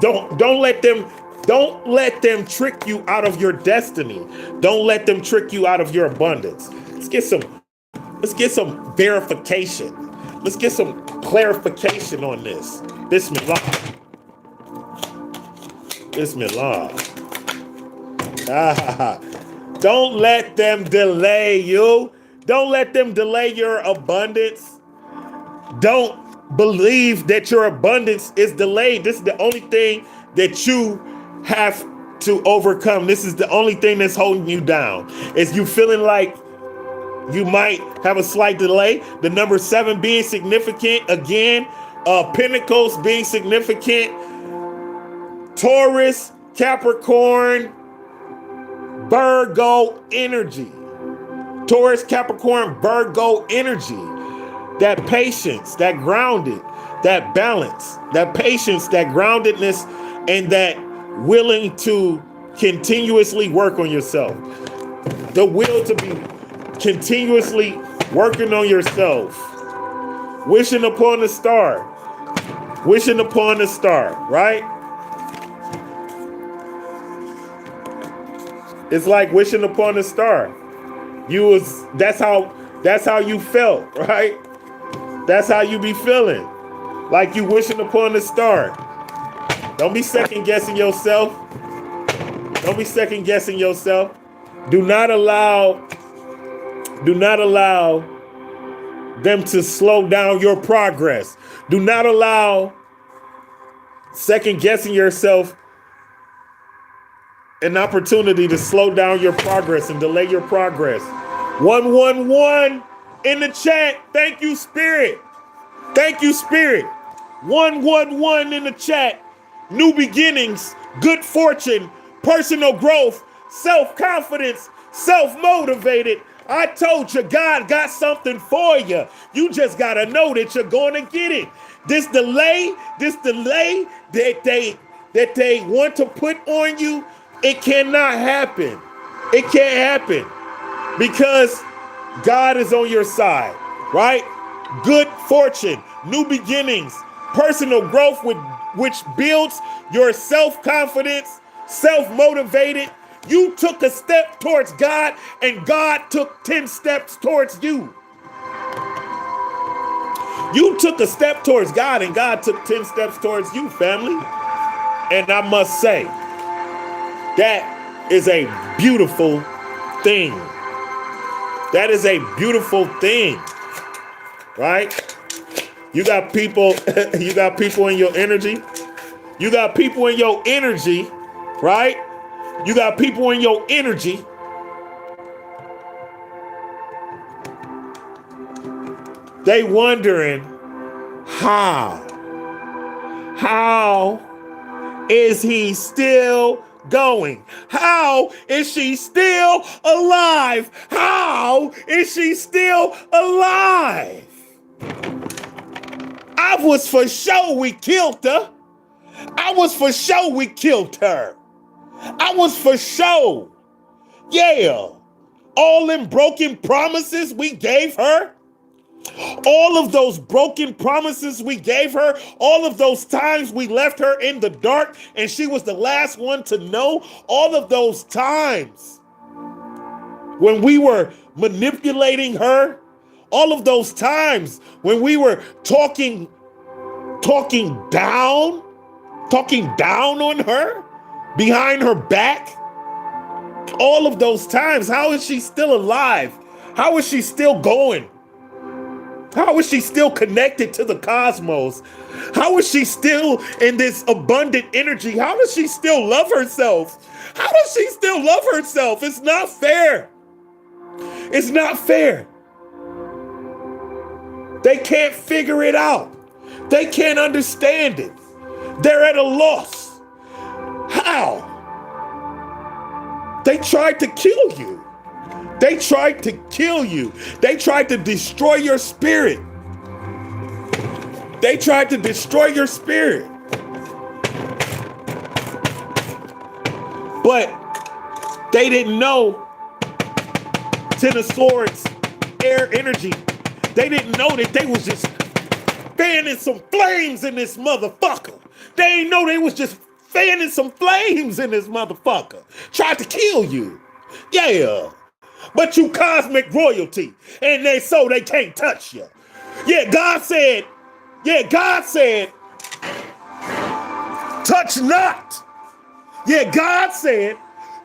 Don't let them trick you out of your destiny. Don't let them trick you out of your abundance. Let's get some verification. Let's get some clarification on this. Bismillah. Bismillah. Don't let them delay you. Don't let them delay your abundance. Don't believe that your abundance is delayed. This is the only thing that you have to overcome. This is the only thing that's holding you down. Is you feeling like you might have a slight delay. The number 7 being significant. Again, Pentacles being significant. Taurus, Capricorn, Virgo energy. Taurus, Capricorn, Virgo energy. That patience, that grounded, that balance, that patience, that groundedness, and that willing to continuously work on yourself. The will to be continuously working on yourself. Wishing upon the star. Wishing upon the star, right? It's like wishing upon a star. That's how you felt, right? That's how you be feeling. Like you wishing upon a star. Don't be second guessing yourself. Don't be second guessing yourself. Do not allow them to slow down your progress. Do not allow second guessing yourself an opportunity to slow down your progress and delay your progress. 111 in the chat. Thank you, Spirit. Thank you, Spirit. 111 in the chat. New beginnings, good fortune, personal growth, self-confidence, self-motivated. I told you, God got something for you. You just got to know that you're going to get it. This delay that they want to put on you, it cannot happen. It can't happen because God is on your side, right? Good fortune, new beginnings, personal growth which builds your self-confidence, self-motivated. You took a step towards God and God took 10 steps towards you. You took a step towards God and God took 10 steps towards you, family. And I must say, that is a beautiful thing. That is a beautiful thing, right? You got people in your energy. You got people in your energy, right? You got people in your energy. They wondering how is he still going? How is she still alive? How is she still alive? I was for sure we killed her. I was for sure we killed her. I was for sure. Yeah. All them broken promises we gave her. All of those broken promises we gave her, all of those times we left her in the dark and she was the last one to know, all of those times when we were manipulating her, all of those times when we were talking down on her behind her back, all of those times, how is she still alive? How is she still going? How is she still connected to the cosmos? How is she still in this abundant energy? How does she still love herself? How does she still love herself? It's not fair. It's not fair. They can't figure it out. They can't understand it. They're at a loss. How? They tried to kill you. They tried to kill you. They tried to destroy your spirit. They tried to destroy your spirit. But they didn't know Ten of Swords, air energy. They didn't know that they was just fanning some flames in this motherfucker. They didn't know they was just fanning some flames in this motherfucker. Tried to kill you. Yeah. But you cosmic royalty, and they can't touch you. Yeah, God said, touch not. Yeah, God said,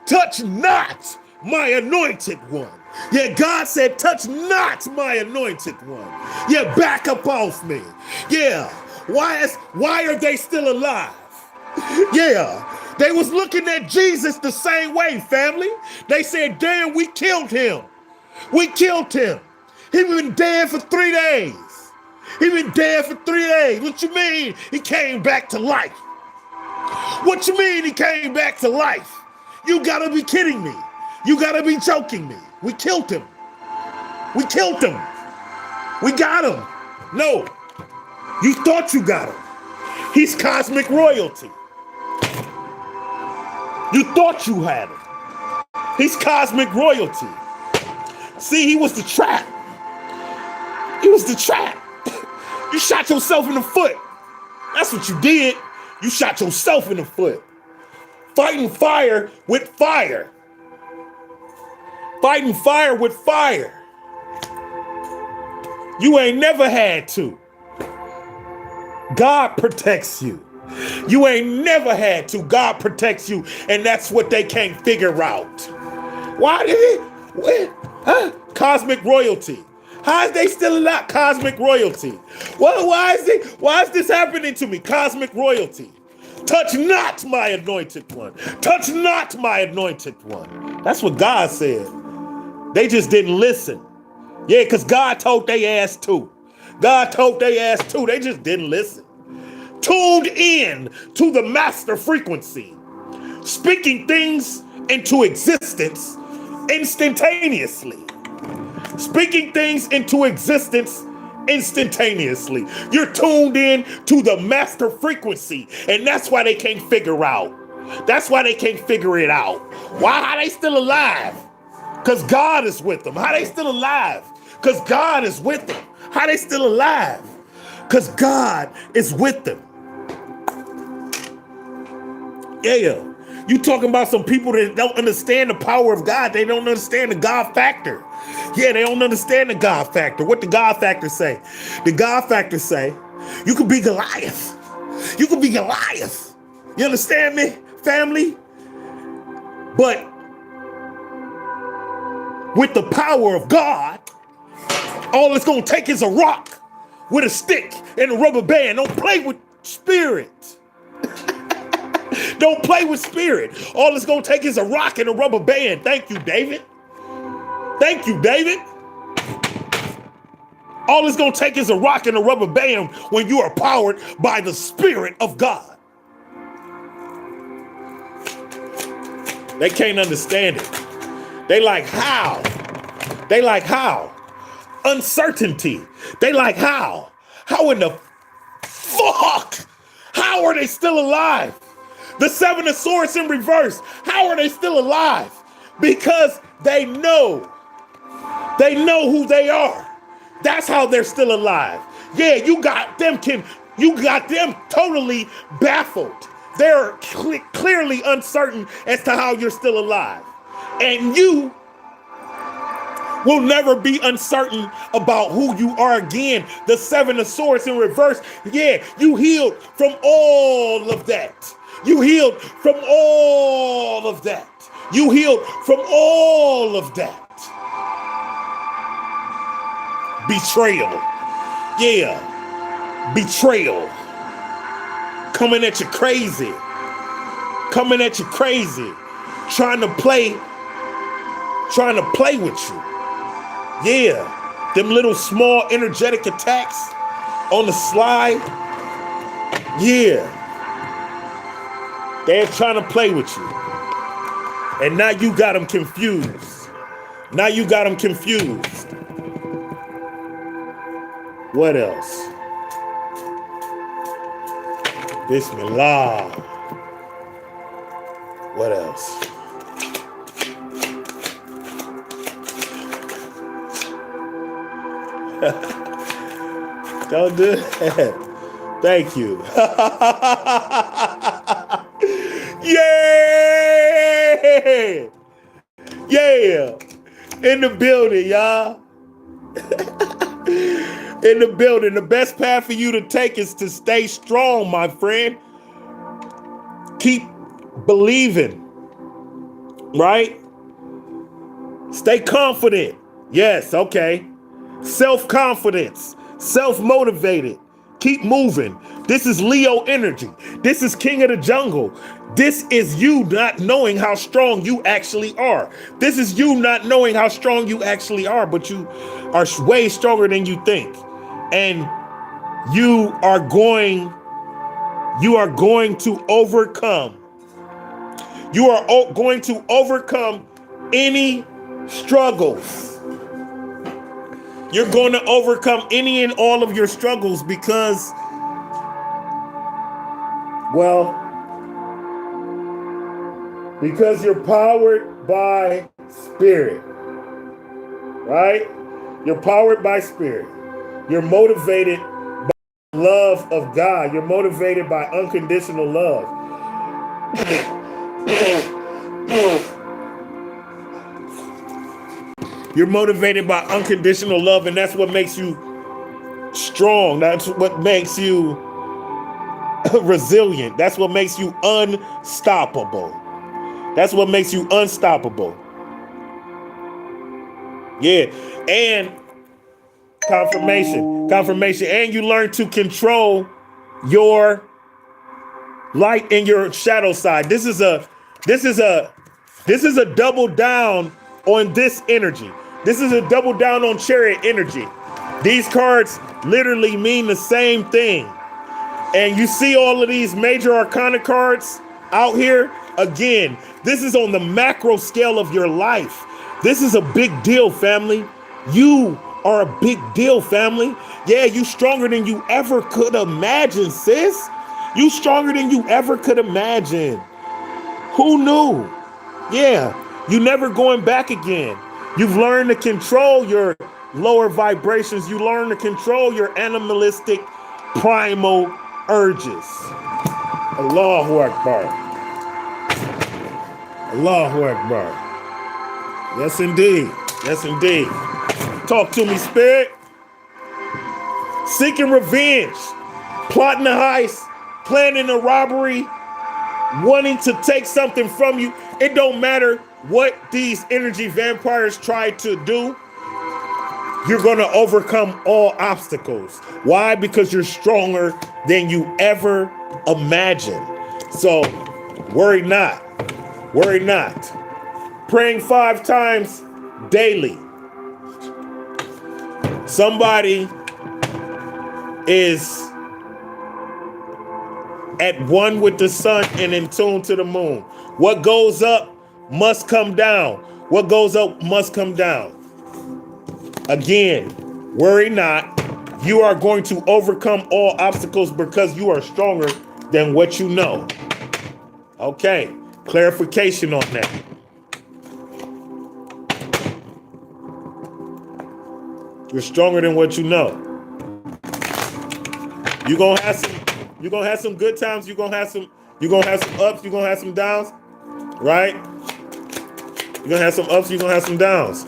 touch not my anointed one. Yeah, God said, touch not my anointed one. Yeah, back up off me. Yeah, why are they still alive? Yeah. They was looking at Jesus the same way, family. They said, damn, we killed him. We killed him. He been dead for 3 days. He been dead for 3 days. What you mean he came back to life? What you mean he came back to life? You gotta be kidding me. You gotta be joking me. We killed him. We killed him. We got him. No, you thought you got him. He's cosmic royalty. You thought you had him. He's cosmic royalty. See, he was the trap. He was the trap. You shot yourself in the foot. That's what you did. You shot yourself in the foot. Fighting fire with fire. Fighting fire with fire. You ain't never had to. God protects you. You ain't never had to. God protects you. And that's what they can't figure out. Why did it? What? Huh? Cosmic royalty. How is they still alive? Cosmic royalty. Well, why is this happening to me? Cosmic royalty. Touch not my anointed one. Touch not my anointed one. That's what God said. They just didn't listen. Yeah, because God told they ass too. God told they ass too. They just didn't listen. Tuned in to the master frequency, speaking things into existence instantaneously. Speaking things into existence instantaneously. You're tuned in to the master frequency, and that's why they can't figure out. That's why they can't figure it out. Why are they still alive? Because God is with them. How they still alive? Because God is with them. How they still alive? Because God is with them. Yeah. You talking about some people that don't understand the power of God. They don't understand the God factor. Yeah, they don't understand the God factor. What the God factor say? The God factor say, you could be Goliath. You could be Goliath. You understand me, family? But with the power of God, all it's going to take is a rock with a stick and a rubber band. Don't play with spirit. Don't play with spirit. All it's going to take is a rock and a rubber band. Thank you, David. Thank you, David. All it's going to take is a rock and a rubber band when you are powered by the Spirit of God. They can't understand it. They like how? They like how? Uncertainty. They like how? How in the fuck? How are they still alive? The Seven of Swords in reverse. How are they still alive? Because they know. They know who they are. That's how they're still alive. Yeah, you got them totally baffled. They're clearly uncertain as to how you're still alive. And you will never be uncertain about who you are again. The Seven of Swords in reverse. Yeah, you healed from all of that. You healed from all of that. You healed from all of that. Betrayal. Yeah. Betrayal. Coming at you crazy. Coming at you crazy. Trying to play with you. Yeah. Them little small energetic attacks on the slide. Yeah. They're trying to play with you. And now you got them confused. Now you got them confused. What else? Bismillah. What else? Don't do that. Thank you. Yeah! Yeah! In the building, y'all. In the building. The best path for you to take is to stay strong, my friend. Keep believing. Right? Stay confident. Yes, okay. Self-confidence. Self-motivated. Keep moving. This is Leo energy. This is King of the Jungle. This is you not knowing how strong you actually are. This is you not knowing how strong you actually are, but you are way stronger than you think. And you are going to overcome. You are going to overcome any struggles. You're going to overcome any and all of your struggles because, well, because you're powered by spirit, right? You're powered by spirit. You're motivated by the love of God. You're motivated by unconditional love. You're motivated by unconditional love, and that's what makes you strong. That's what makes you resilient. That's what makes you unstoppable. That's what makes you unstoppable. Yeah. And confirmation. And you learn to control your light and your shadow side. This is a double down on this energy. This is a double down on Chariot energy. These cards literally mean the same thing. And you see all of these major arcana cards out here. Again, this is on the macro scale of your life. This is a big deal, family. You are a big deal, family. Yeah, you stronger than you ever could imagine, sis. You stronger than you ever could imagine. Who knew? Yeah, you never going back again. You've learned to control your lower vibrations. You learn to control your animalistic primal urges. Allahu Akbar. Allahu Akbar. Yes, indeed. Yes, indeed. Talk to me, spirit. Seeking revenge, plotting a heist, planning a robbery, wanting to take something from you. It don't matter what these energy vampires try to do. You're going to overcome all obstacles. Why? Because you're stronger than you ever imagined. So worry not. Worry not. Praying 5 times daily. Somebody is at one with the sun and in tune to the moon. What goes up must come down. What goes up must come down. Again, worry not. You are going to overcome all obstacles because you are stronger than what you know. Okay, clarification on that. You're stronger than what you know. You're gonna have some good times, you're gonna have some ups, you're gonna have some downs, right? You're gonna have some ups, you're gonna have some downs.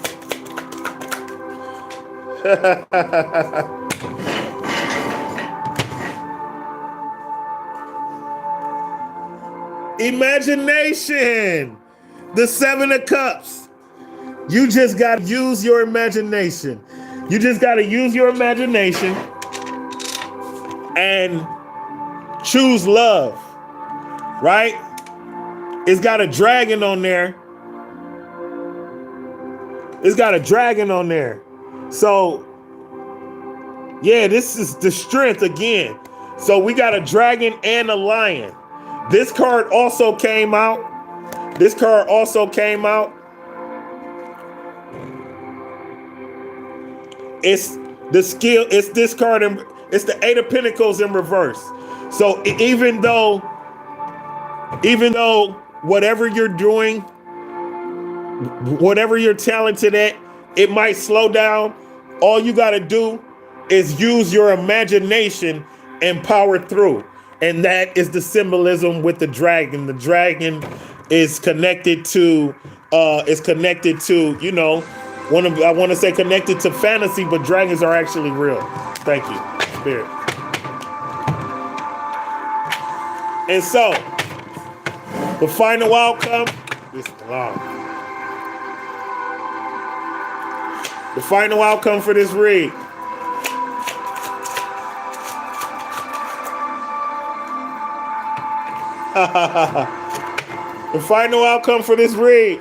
Imagination. The 7 of Cups. You just gotta use your imagination. You just gotta use your imagination and choose love, right? It's got a dragon on there. It's got a dragon on there. So, yeah, this is the strength again. So we got a dragon and a lion. This card also came out. This card also came out. It's the skill. It's this card. It's the 8 of Pentacles in reverse. So even though whatever you're doing, whatever you're talented at, it might slow down. All you got to do is use your imagination and power through. And that is the symbolism with the dragon. The dragon is connected to, you know, I want to say connected to fantasy, but dragons are actually real. Thank you, Spirit. And so, the final outcome is long. The final outcome for this read. The final outcome for this read.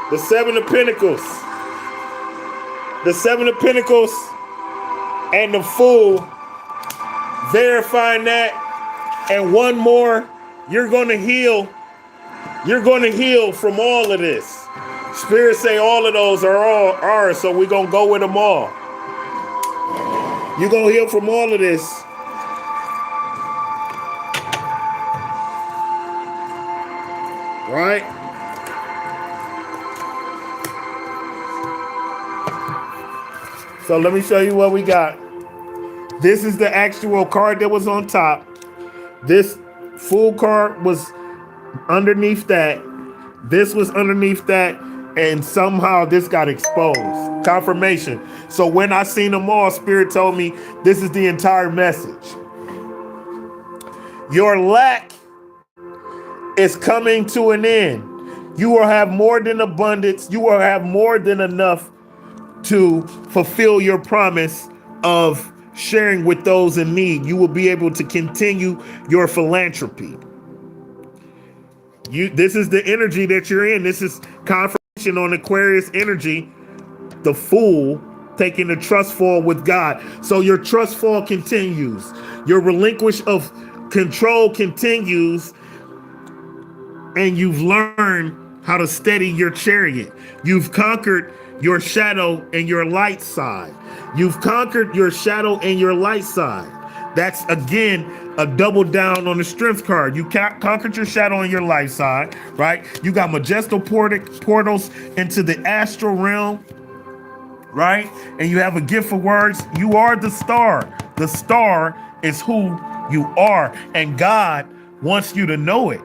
The 7 of Pentacles. The 7 of Pentacles and the Fool. Verifying that. And one more. You're going to heal. You're going to heal from all of this. Spirit say all of those are all ours, so we're going to go with them all. You're going to heal from all of this. Right? So let me show you what we got. This is the actual card that was on top. This Fool card was underneath that. This was underneath that. And somehow this got exposed. Confirmation. So when I seen them all, Spirit told me this is the entire message. Your lack is coming to an end. You will have more than abundance. You will have more than enough to fulfill your promise of sharing with those in need. You will be able to continue your philanthropy. This is the energy that you're in. This is confirmation on Aquarius energy. The Fool taking the trust fall with God. So your trust fall continues. Your relinquish of control continues. And you've learned how to steady your chariot. You've conquered your shadow and your light side. You've conquered your shadow and your light side. That's, again, a double down on the strength card. You conquered your shadow and your light side, right? You got majestic portals into the astral realm, right? And you have a gift for words. You are the star. The star is who you are. And God wants you to know it.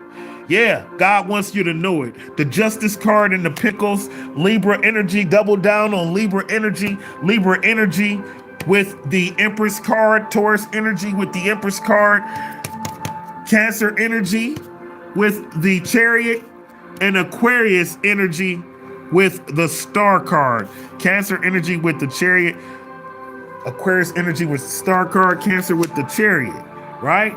Yeah, God wants you to know it. The Justice card in the pickles, Libra energy, double down on Libra energy with the Empress card, Taurus energy with the Empress card, Cancer energy with the Chariot, and Aquarius energy with the Star card. Cancer energy with the Chariot, Aquarius energy with the Star card, Cancer with the Chariot, right?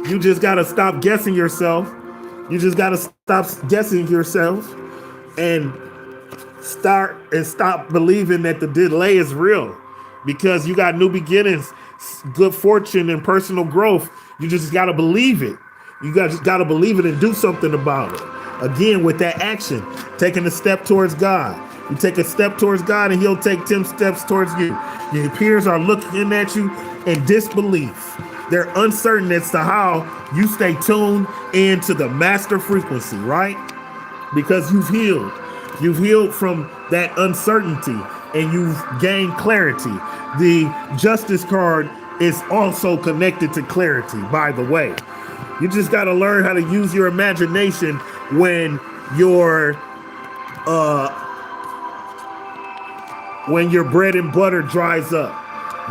You just got to stop guessing yourself. You just got to stop guessing yourself and stop believing that the delay is real, because you got new beginnings, good fortune, and personal growth. You just got to believe it. You just got to believe it and do something about it. Again, with that action, taking a step towards God. You take a step towards God and he'll take 10 steps towards you. Your peers are looking at you in disbelief. They're uncertain as to how you stay tuned into the master frequency, right? Because you've healed. You've healed from that uncertainty and you've gained clarity. The Justice card is also connected to clarity, by the way. You just got to learn how to use your imagination when your bread and butter dries up.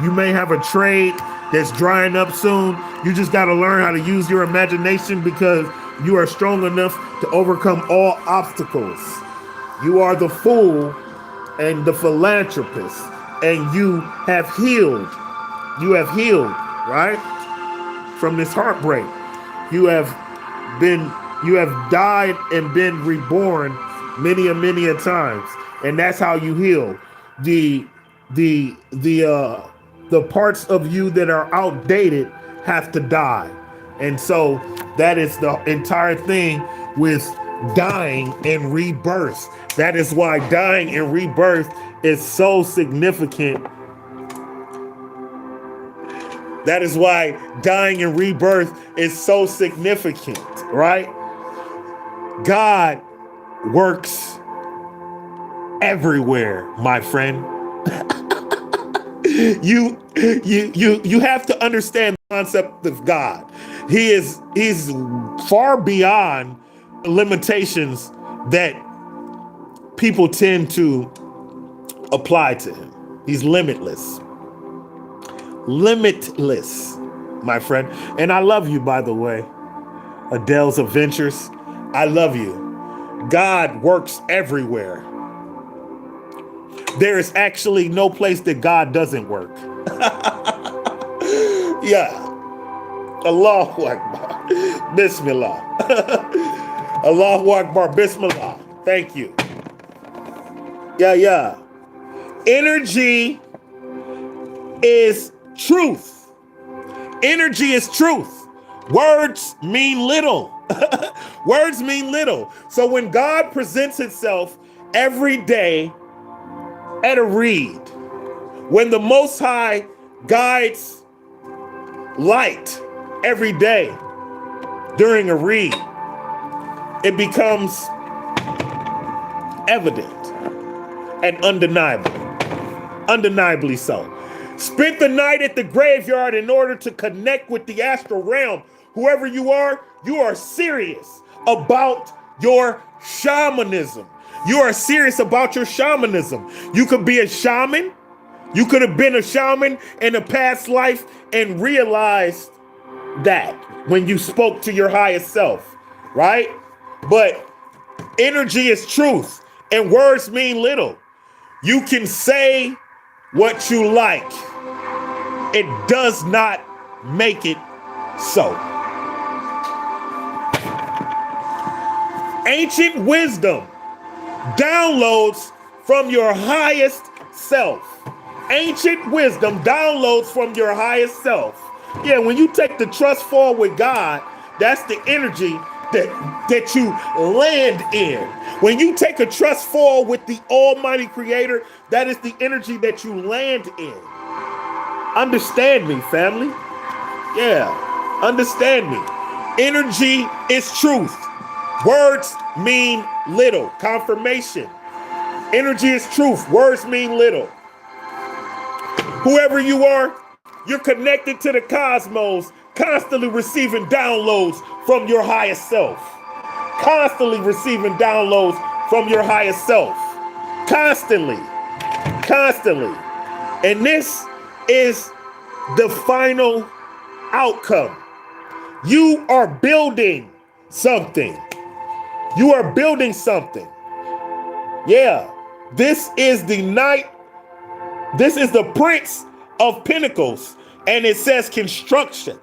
You may have a trade that's drying up soon. You just got to learn how to use your imagination, because you are strong enough to overcome all obstacles. You are the Fool and the philanthropist, and you have healed. You have healed, right? From this heartbreak. You have died and been reborn many a times, and that's how you heal. The parts of you that are outdated have to die. And so that is the entire thing with dying and rebirth. That is why dying and rebirth is so significant. That is why dying and rebirth is so significant, right? God works everywhere, my friend. You have to understand the concept of God. He's far beyond limitations that people tend to apply to him. He's limitless. Limitless, my friend. And I love you, by the way. Adele's Adventures. I love you. God works everywhere. There is actually no place that God doesn't work. Yeah. Allahu Akbar. Bismillah. Allahu Akbar. Bismillah. Thank you. Yeah. Energy is truth. Energy is truth. Words mean little. Words mean little. So when God presents itself every day at a read, when the Most High guides light every day during a read, it becomes evident and undeniably so. Spent the night at the graveyard in order to connect with the astral realm. Whoever you are serious about your shamanism. You are serious about your shamanism. You could be a shaman. You could have been a shaman in a past life and realized that when you spoke to your highest self. right? But energy is truth, and words mean little. You can say what you like. It does not make it so. Ancient wisdom downloads from your highest self. Ancient wisdom downloads from your highest self. Yeah, when you take the trust fall with God, that's the energy that you land in. When you take a trust fall with the Almighty Creator, that is the energy that you land in. Understand me, family. Yeah, understand me. Energy is truth. Words mean little. Confirmation. Energy is truth. Words mean little. Whoever you are, you're connected to the cosmos, constantly receiving downloads from your highest self. Constantly receiving downloads from your highest self. Constantly. Constantly. And this is the final outcome. You are building something. You are building something. Yeah. This is the knight. This is the Prince of Pentacles. And it says construction.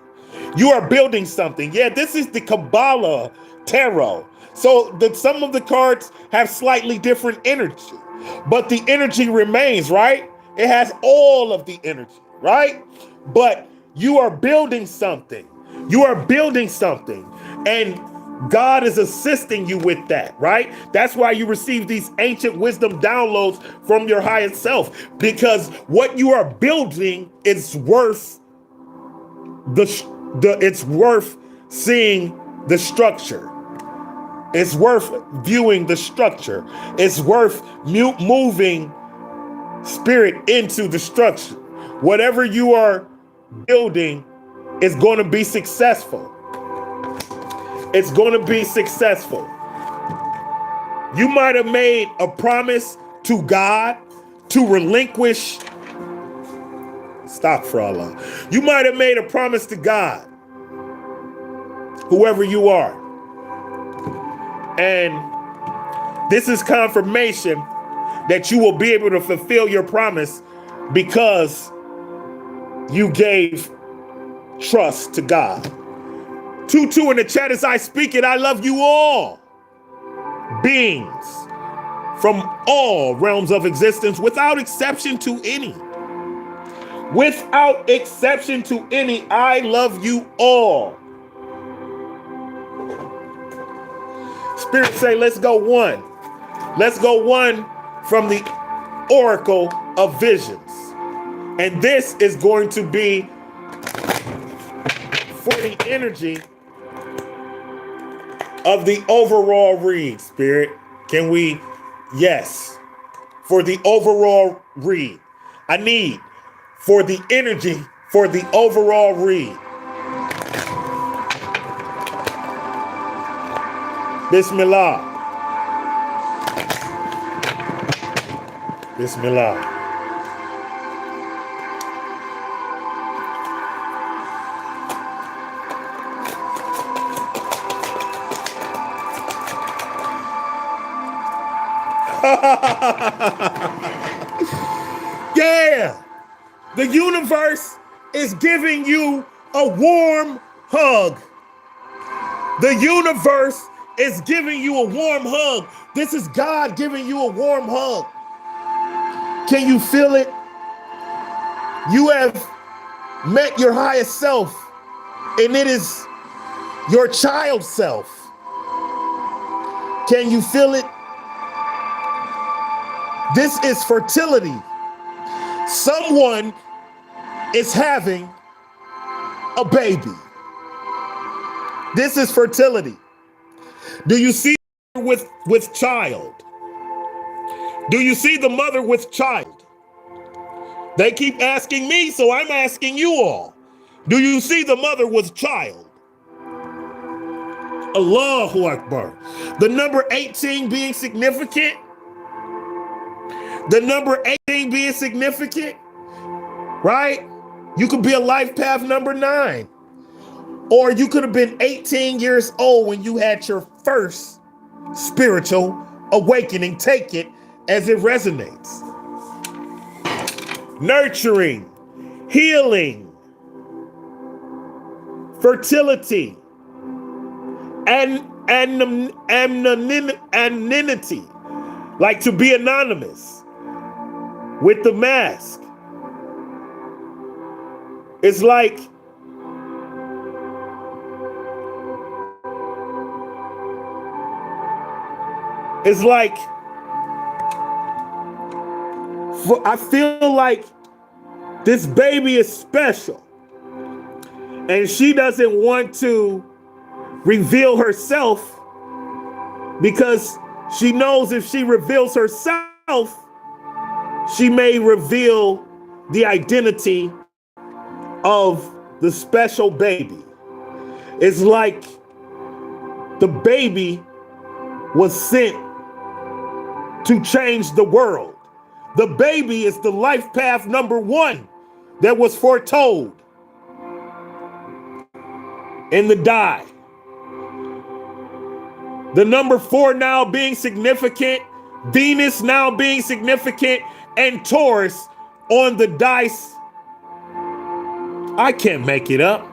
You are building something. Yeah, this is the Kabbalah Tarot. So some of the cards have slightly different energy. But the energy remains, right? It has all of the energy, right? But you are building something. You are building something. And God is assisting you with that, right? That's why you receive these ancient wisdom downloads from your highest self, because what you are building is worth it's worth seeing the structure. It's worth viewing the structure. It's worth moving spirit into the structure. Whatever you are building is going to be successful. It's going to be successful. You might have made a promise to God to relinquish. Stop for Allah. You might have made a promise to God, whoever you are. And this is confirmation that you will be able to fulfill your promise because you gave trust to God. 2-2 in the chat as I speak it. I love you all. Beings from all realms of existence without exception to any. Without exception to any, I love you all. Spirit say, let's go one. Let's go one from the Oracle of Visions. And this is going to be for the energy of the overall read, Spirit. Can we? Yes. For the overall read. I need for the energy for the overall read. Bismillah. Bismillah. Yeah, the universe is giving you a warm hug. The universe is giving you a warm hug. This is God giving you a warm hug. Can you feel it? You have met your highest self, and it is your child self. Can you feel it? This is fertility. Someone is having a baby. This is fertility. Do you see with child? Do you see the mother with child? They keep asking me, so I'm asking you all. Do you see the mother with child? Allahu Akbar. The number 18 being significant. The number 18 being significant, right? You could be a life path number 9. Or you could have been 18 years old when you had your first spiritual awakening. Take it as it resonates. Nurturing, healing, fertility, and anonymity, like to be anonymous with the mask. It's like I feel like this baby is special, and she doesn't want to reveal herself because she knows if she reveals herself, she may reveal the identity of the special baby. It's like the baby was sent to change the world. The baby is the life path number one that was foretold in the die. The number 4 now being significant, Venus now being significant, and Taurus on the dice. I can't make it up.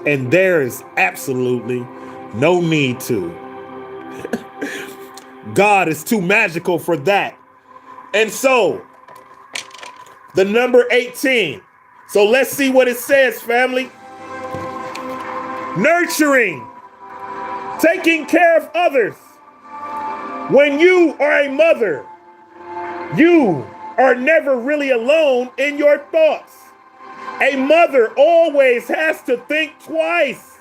And there is absolutely no need to. God is too magical for that. And so, the number 18. So let's see what it says, family. Nurturing, taking care of others. When you are a mother, you are never really alone in your thoughts. A mother always has to think twice,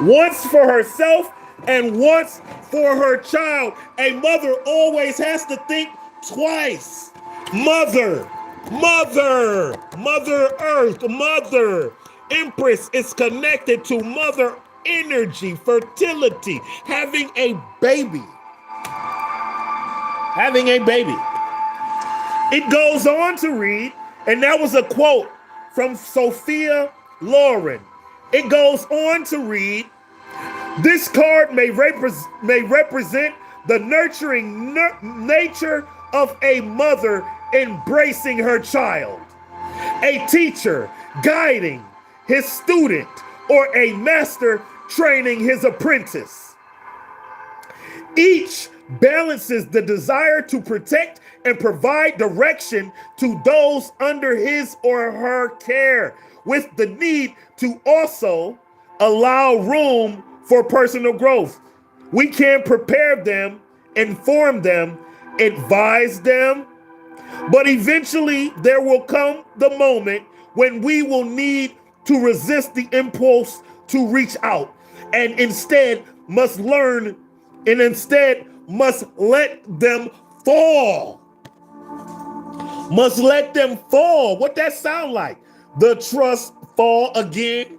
once for herself and once for her child. A mother always has to think twice. Mother Earth, Mother Empress is connected to Mother energy, fertility, having a baby. It goes on to read, and that was a quote from Sophia Loren. It goes on to read, this card may represent the nurturing nature of a mother embracing her child, a teacher guiding his student, or a master training his apprentice. Each balances the desire to protect and provide direction to those under his or her care, with the need to also allow room for personal growth. We can prepare them, inform them, advise them, but eventually there will come the moment when we will need to resist the impulse to reach out, and instead must let them fall. Must let them fall. What that sound like? The trust fall again.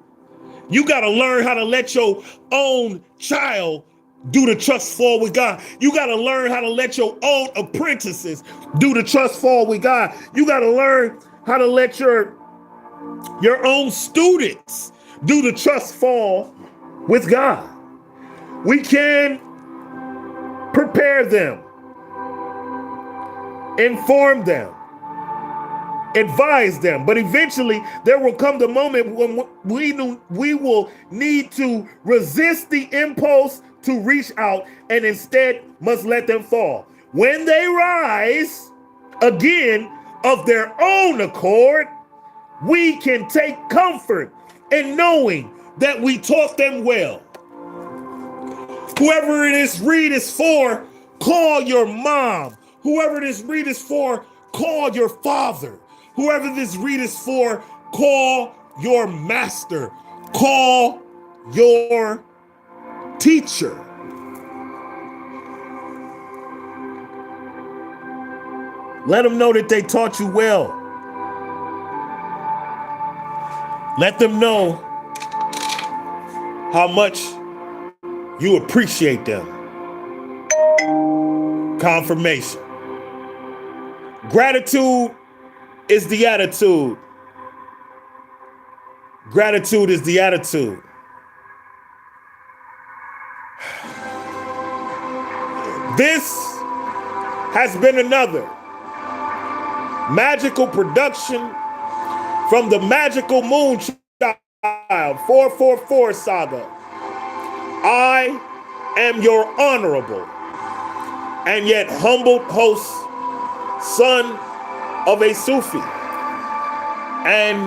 You got to learn how to let your own child do the trust fall with God. You got to learn how to let your own apprentices do the trust fall with God. You got to learn how to let your own students do the trust fall with God. We can prepare them, inform them, advise them, but eventually there will come the moment when we will need to resist the impulse to reach out, and instead must let them fall. When they rise again of their own accord, we can take comfort in knowing that we taught them well. Whoever this read is for, call your mom. Whoever this read is for, call your father. Whoever this read is for, call your master. Call your teacher. Let them know that they taught you well. Let them know how much you appreciate them. Confirmation. Gratitude is the attitude Gratitude is the attitude. This has been another magical production from the Magical Moonchild 444 saga. I am your honorable and yet humbled host, son of a Sufi. And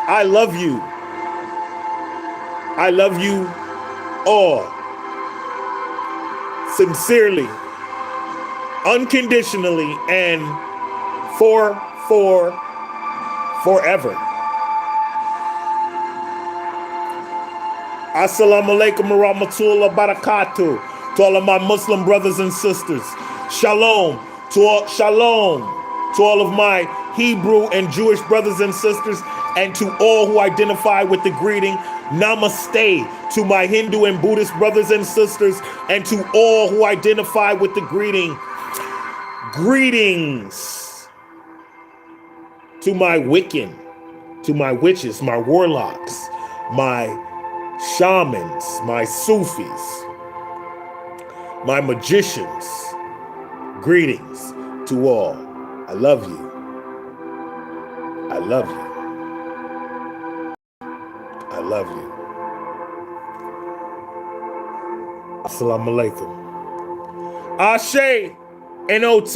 I love you. I love you all. Sincerely, unconditionally, and forever. Assalamu alaikum wa rahmatullahi wa barakatuh to all of my Muslim brothers and sisters. Shalom to all of my Hebrew and Jewish brothers and sisters, and to all who identify with the greeting Namaste, to my Hindu and Buddhist brothers and sisters, and to all who identify with the greeting greetings, to my Wiccan, to my witches, my warlocks, my shamans, my Sufis, my magicians. Greetings to all. I love you. I love you. I love you. Assalamu alaikum. Ashe and OT.